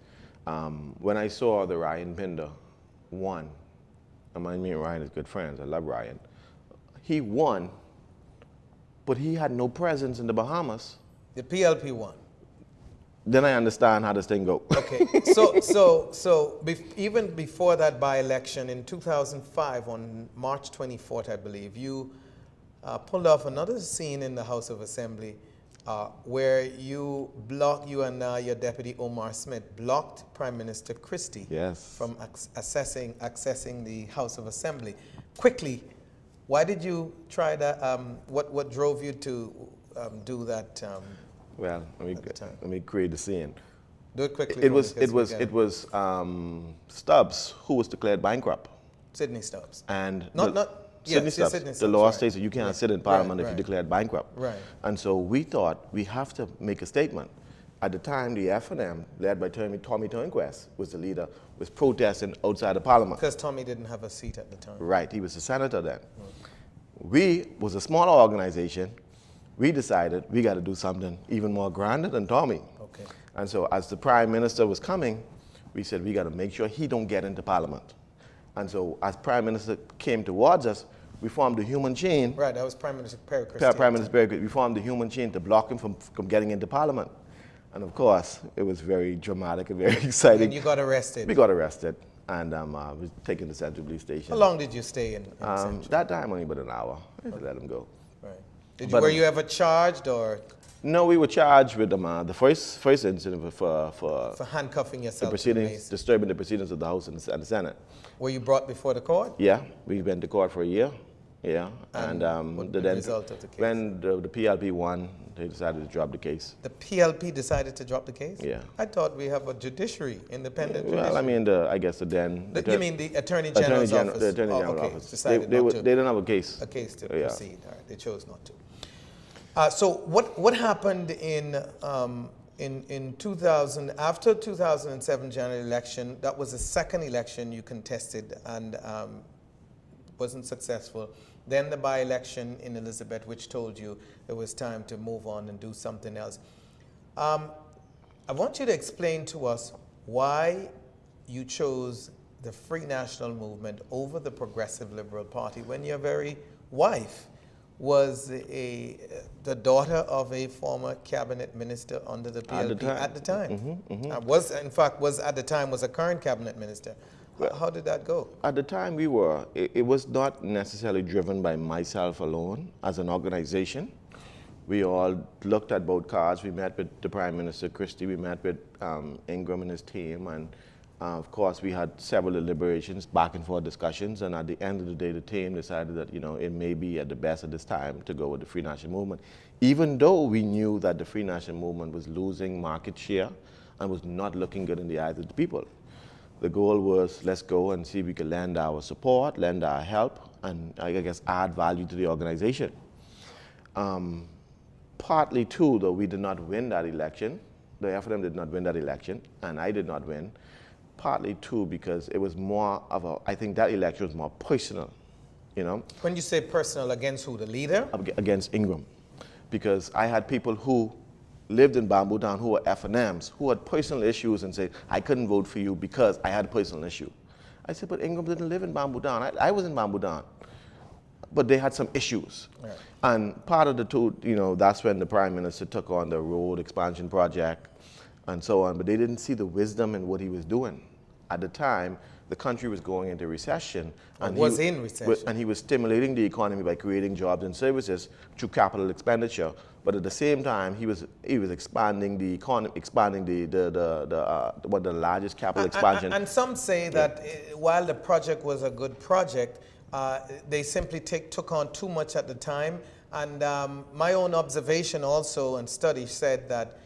Speaker 8: when I saw the Ryan Pinder won, me and Ryan is good friends. I love Ryan. He won, but he had no presence in the Bahamas.
Speaker 1: The PLP won.
Speaker 8: Then I understand how this thing goes.
Speaker 1: Okay, even before that by-election in 2005, on March 24th, I believe, you pulled off another scene in the House of Assembly where you and your deputy Omar Smith blocked Prime Minister Christie from accessing the House of Assembly. Quickly, why did you try that? What drove you to do that?
Speaker 8: Well, let me create the scene.
Speaker 1: Do it quickly.
Speaker 8: It was Stubbs who was declared bankrupt.
Speaker 1: Sidney Stubbs.
Speaker 8: And
Speaker 1: Sidney
Speaker 8: Stubbs. The law states that you cannot sit in Parliament if you're declared bankrupt.
Speaker 1: Right.
Speaker 8: And so we thought we have to make a statement. At the time, the FNM, led by Tommy Turnquest, was the leader, was protesting outside of Parliament.
Speaker 1: Because Tommy didn't have a seat at the time.
Speaker 8: Right. He was a senator then. We was a smaller organization. We decided we got to do something even more grander than Tommy.
Speaker 1: Okay.
Speaker 8: And so as the Prime Minister was coming, we said we got to make sure he don't get into Parliament. And so as Prime Minister came towards us, we formed a human chain.
Speaker 1: Right, that was Prime Minister Perry Christie.
Speaker 8: Prime Minister Perry Christie. We formed a human chain to block him from getting into Parliament. And of course, it was very dramatic and very exciting.
Speaker 1: And you got arrested.
Speaker 8: We got arrested and was taken to Central Police Station.
Speaker 1: How long did you stay in Central?
Speaker 8: That time only about an hour. I had to let him go.
Speaker 1: Right. Were you ever charged or?
Speaker 8: No, we were charged with the first incident for
Speaker 1: handcuffing yourself.
Speaker 8: The proceedings, disturbing the proceedings of the House and the Senate.
Speaker 1: Were you brought before the court?
Speaker 8: Yeah, we went to court for a year. Yeah,
Speaker 1: and the result of the case?
Speaker 8: When the PLP won, they decided to drop the case.
Speaker 1: The PLP decided to drop the case?
Speaker 8: Yeah.
Speaker 1: I thought we have a judiciary, independent judiciary.
Speaker 8: Well, I mean, I guess you mean
Speaker 1: the Attorney General's office?
Speaker 8: The Attorney General's office. They didn't have a case.
Speaker 1: A case to proceed. All right. They chose not to. So what happened in 2000, after 2007 general election? That was the second election you contested and wasn't successful. Then the by-election in Elizabeth, which told you it was time to move on and do something else. I want you to explain to us why you chose the Free National Movement over the Progressive Liberal Party when your very wife was the daughter of a former cabinet minister under the PLP at the time.
Speaker 8: Mm-hmm, mm-hmm.
Speaker 1: Was at the time a current cabinet minister How did that go?
Speaker 8: At the time it was not necessarily driven by myself alone as an organization. We all looked at both cards. We met with the Prime Minister Christie, we met with Ingram and his team, and of course we had several deliberations, back and forth discussions, and at the end of the day the team decided that it may be at the best at this time to go with the Free National Movement, even though we knew that the Free National Movement was losing market share and was not looking good in the eyes of the people. The goal was, let's go and see if we could lend our support, lend our help, and I guess add value to the organization. Partly too, though, we did not win that election. The FNM did not win that election, and I did not win. Partly too, because it was more of I think that election was more personal,
Speaker 1: When you say personal, against who, the leader?
Speaker 8: Against Ingram. Because I had people who lived in Bamboo Town who were FNMs, who had personal issues and said, I couldn't vote for you because I had a personal issue. I said, but Ingram didn't live in Bamboo Town. I was in Bamboo Town. But they had some issues. Right. And part of the two, that's when the Prime Minister took on the road expansion project and so on, but they didn't see the wisdom in what he was doing. At the time, the country was going into recession. And he was stimulating the economy by creating jobs and services through capital expenditure. But at the same time, he was expanding the economy, expanding one of the largest capital expansion.
Speaker 1: And some say that while the project was a good project, they simply took on too much at the time. And my own observation also and study said that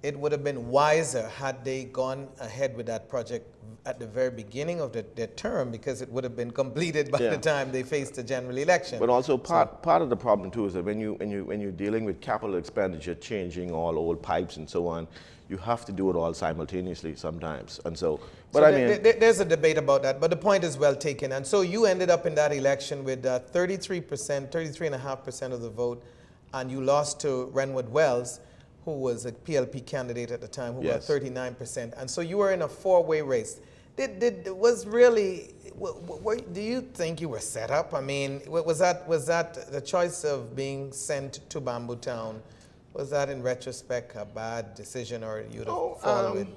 Speaker 1: it would have been wiser had they gone ahead with that project at the very beginning of their term, because it would have been completed by the time they faced the general election.
Speaker 8: But also part of the problem too is that when you're dealing with capital expenditure, changing all old pipes and so on, you have to do it all simultaneously sometimes. And so, but I mean,
Speaker 1: there's a debate about that, but the point is well taken. And so you ended up in that election with 33.5% of the vote, and you lost to Renwood Wells, who was a PLP candidate at the time, who got 39%. And so you were in a four-way race. Do you think you were set up? I mean, was that the choice of being sent to Bamboo Town? Was that in retrospect a bad decision, or you'd have followed it?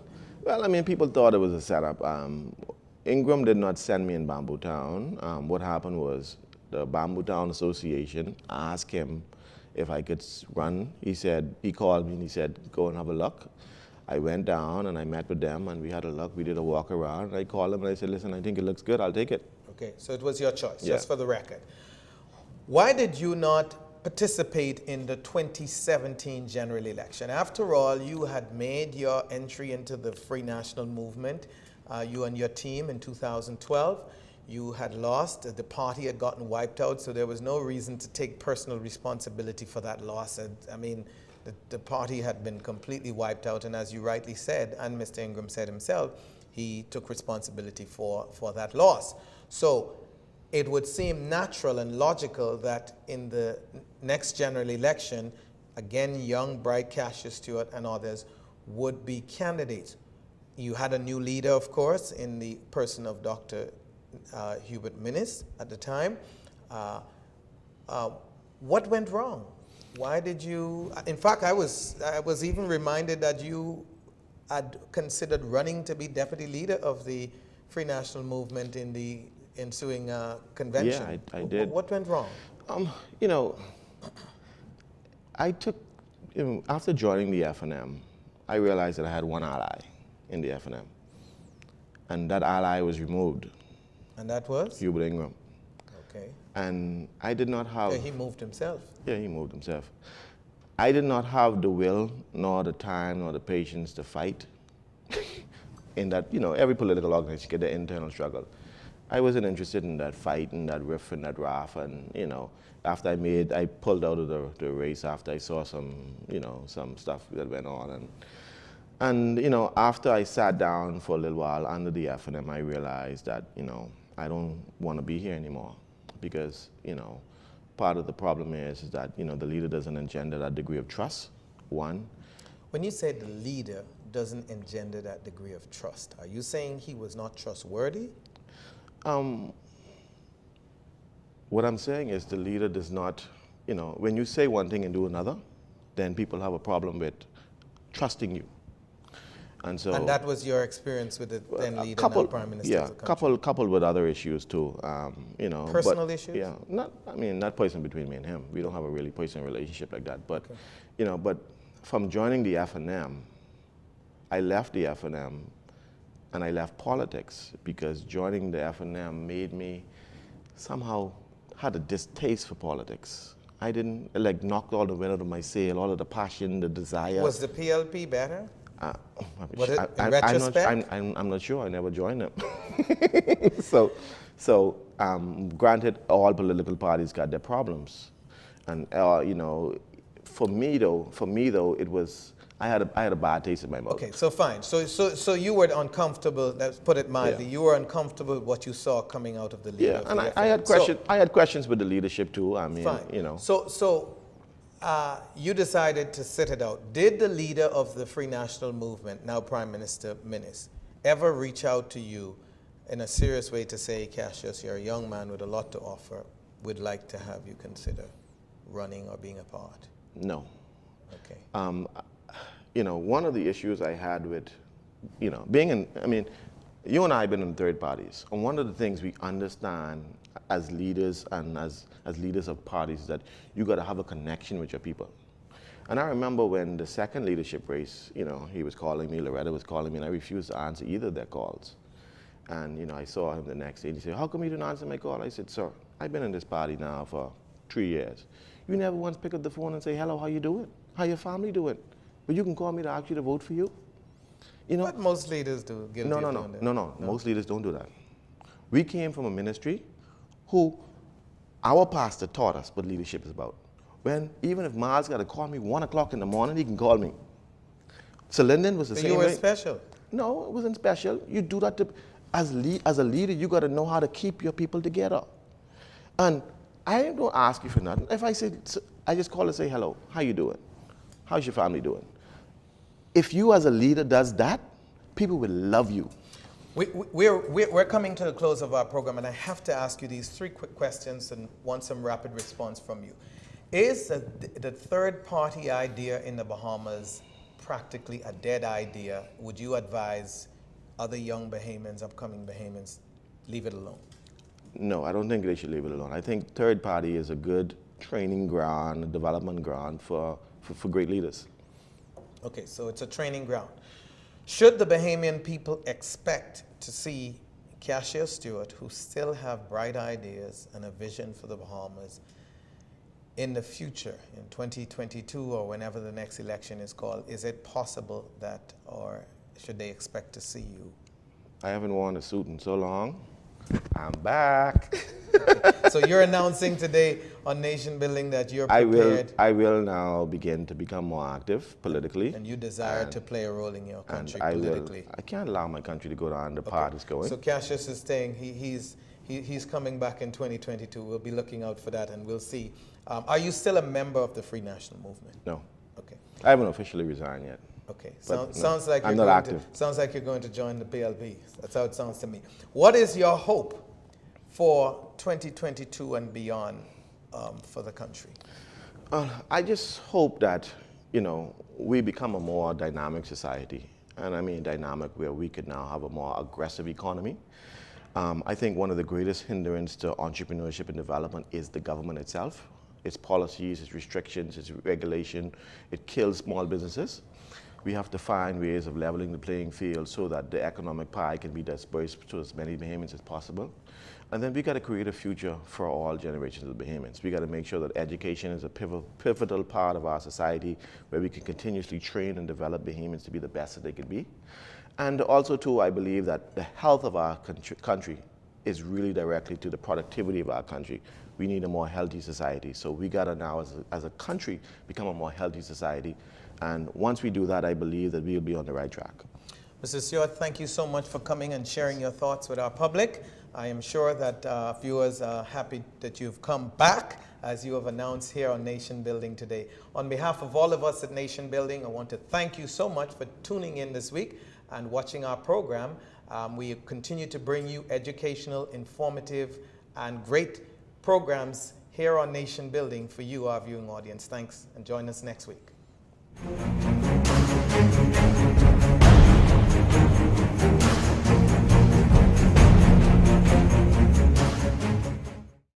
Speaker 8: Well, I mean, people thought it was a setup. Ingram did not send me in Bamboo Town. What happened was the Bamboo Town Association asked him if I could run. He called me and he said, go and have a look. I went down and I met with them and we had a look. We did a walk around. I called them and I said, listen, I think it looks good. I'll take it.
Speaker 1: Okay, so it was your choice, just for the record. Why did you not participate in the 2017 general election? After all, you had made your entry into the Free National Movement, you and your team, in 2012. You had lost, the party had gotten wiped out, so there was no reason to take personal responsibility for that loss. I mean, the party had been completely wiped out, and as you rightly said, and Mr. Ingram said himself, he took responsibility for that loss. So it would seem natural and logical that in the next general election, again, young, bright Cassius, Stuart, and others would be candidates. You had a new leader, of course, in the person of Dr. Hubert Minnis at the time. What went wrong? Why did you? In fact, I was even reminded that you had considered running to be deputy leader of the Free National Movement in the ensuing convention.
Speaker 8: Yeah, I did.
Speaker 1: What went wrong?
Speaker 8: I took, after joining the FNM, I realized that I had one ally in the FNM, and that ally was removed.
Speaker 1: And that was?
Speaker 8: Hubert Ingram.
Speaker 1: Okay.
Speaker 8: And I did not have...
Speaker 1: Yeah, he moved himself.
Speaker 8: Yeah, he moved himself. I did not have the will, nor the time, nor the patience to fight. In that, every political organization get their internal struggle. I wasn't interested in that fight and that riff and that raff, and after I pulled out of the race after I saw some stuff that went on, and after I sat down for a little while under the FNM, I realized that I don't want to be here anymore, because part of the problem is that the leader doesn't engender that degree of trust. One.
Speaker 1: When you say the leader doesn't engender that degree of trust, are you saying he was not trustworthy?
Speaker 8: What I'm saying is the leader does not, when you say one thing and do another, then people have a problem with trusting you. And so,
Speaker 1: and that was your experience with the then leader, now Prime Minister
Speaker 8: yeah,
Speaker 1: of the country.
Speaker 8: coupled with other issues too. You know,
Speaker 1: Personal
Speaker 8: but,
Speaker 1: issues?
Speaker 8: Yeah, not personal between me and him. We don't have a really personal relationship like that. But, you know, but from joining the FNM, I left the FNM and I left politics because joining the FNM made me somehow had a distaste for politics. I didn't, like, knocked all the wind out of my sail, all of the passion, the desire.
Speaker 1: Was the PLP better? Was it in
Speaker 8: I'm
Speaker 1: retrospect?
Speaker 8: I'm not sure. I never joined them. So granted, all political parties got their problems, and you know, for me though, it was I had a bad taste in my mouth.
Speaker 1: Okay, so fine. So you were uncomfortable. Let's put it mildly.
Speaker 8: Yeah.
Speaker 1: You were uncomfortable with what you saw coming out of the leader.
Speaker 8: Yeah, and I had questions. I had questions with the leadership too. I mean,
Speaker 1: fine.
Speaker 8: you know.
Speaker 1: So you decided to sit it out. Did the leader of the Free National Movement, now Prime Minister Minnis, ever reach out to you in a serious way to say, Cassius, you're a young man with a lot to offer. We'd like to have you consider running or being a part?
Speaker 8: No.
Speaker 1: Okay.
Speaker 8: You know, one of the issues I had with, you know, being in, I mean, you and I have been in third parties, and one of the things we understand as leaders and as leaders of parties is that you got to have a connection with your people. And I remember when the second leadership race, you know, he was calling me, Loretta was calling me, and I refused to answer either of their calls. And, you know, I saw him the next day, and he said, how come you didn't answer my call? I said, sir, I've been in this party now for 3 years. You never once pick up the phone and say, hello, how you doing? How your family doing? But you can call me to ask you to vote for you. You know,
Speaker 1: But most leaders do.
Speaker 8: No. Most leaders don't do that. We came from a ministry who our pastor taught us what leadership is about. When even if Miles got to call me 1 o'clock in the morning, he can call me. So Lyndon was the same way.
Speaker 1: You were special.
Speaker 8: No, it wasn't special. You do that as a leader. You got to know how to keep your people together. And I don't ask you for nothing. If I say, I just call and say hello. How you doing? How's your family doing? If you as a leader does that, people will love you.
Speaker 1: We're coming to the close of our program, and I have to ask you these 3 quick questions and want some rapid response from you. Is the third-party idea in the Bahamas practically a dead idea? Would you advise other young Bahamians, upcoming Bahamians, leave it alone?
Speaker 8: No, I don't think they should leave it alone. I think third party is a good training ground, a development ground for great leaders.
Speaker 1: Okay, so it's a training ground. Should the Bahamian people expect to see Cassius Stuart, who still have bright ideas and a vision for the Bahamas, in the future, in 2022 or whenever the next election is called? Is it possible that, or should they expect to see you?
Speaker 8: I haven't worn a suit in so long. I'm back.
Speaker 1: So you're announcing today on Nation Building that you're prepared.
Speaker 8: I will now begin to become more active politically.
Speaker 1: And you desire to play a role in your country politically.
Speaker 8: I can't allow my country to go down the path it's going.
Speaker 1: So Cassius is saying he's coming back in 2022. We'll be looking out for that, and we'll see. Are you still a member of the Free National Movement?
Speaker 8: No.
Speaker 1: Okay.
Speaker 8: I haven't officially resigned yet.
Speaker 1: Okay.
Speaker 8: Sounds
Speaker 1: like
Speaker 8: I'm not active.
Speaker 1: Sounds like you're going to join the PLP. That's how it sounds to me. What is your hope for 2022 and beyond for the country?
Speaker 8: I just hope that, you know, we become a more dynamic society. And I mean dynamic where we could now have a more aggressive economy. I think one of the greatest hindrances to entrepreneurship and development is the government itself. Its policies, its restrictions, its regulation. It kills small businesses. We have to find ways of leveling the playing field so that the economic pie can be dispersed to as many Bahamians as possible. And then we got to create a future for all generations of Bahamians. We got to make sure that education is a pivotal part of our society where we can continuously train and develop Bahamians to be the best that they can be. And also, too, I believe that the health of our country is really directly to the productivity of our country. We need a more healthy society. So we got to now, as a country, become a more healthy society. And once we do that, I believe that we'll be on the right track.
Speaker 1: Mr. Stuart, thank you so much for coming and sharing your thoughts with our public. I am sure that viewers are happy that you've come back, as you have announced here on Nation Building today. On behalf of all of us at Nation Building, I want to thank you so much for tuning in this week and watching our program. We continue to bring you educational, informative, and great programs here on Nation Building for you, our viewing audience. Thanks, and join us next week.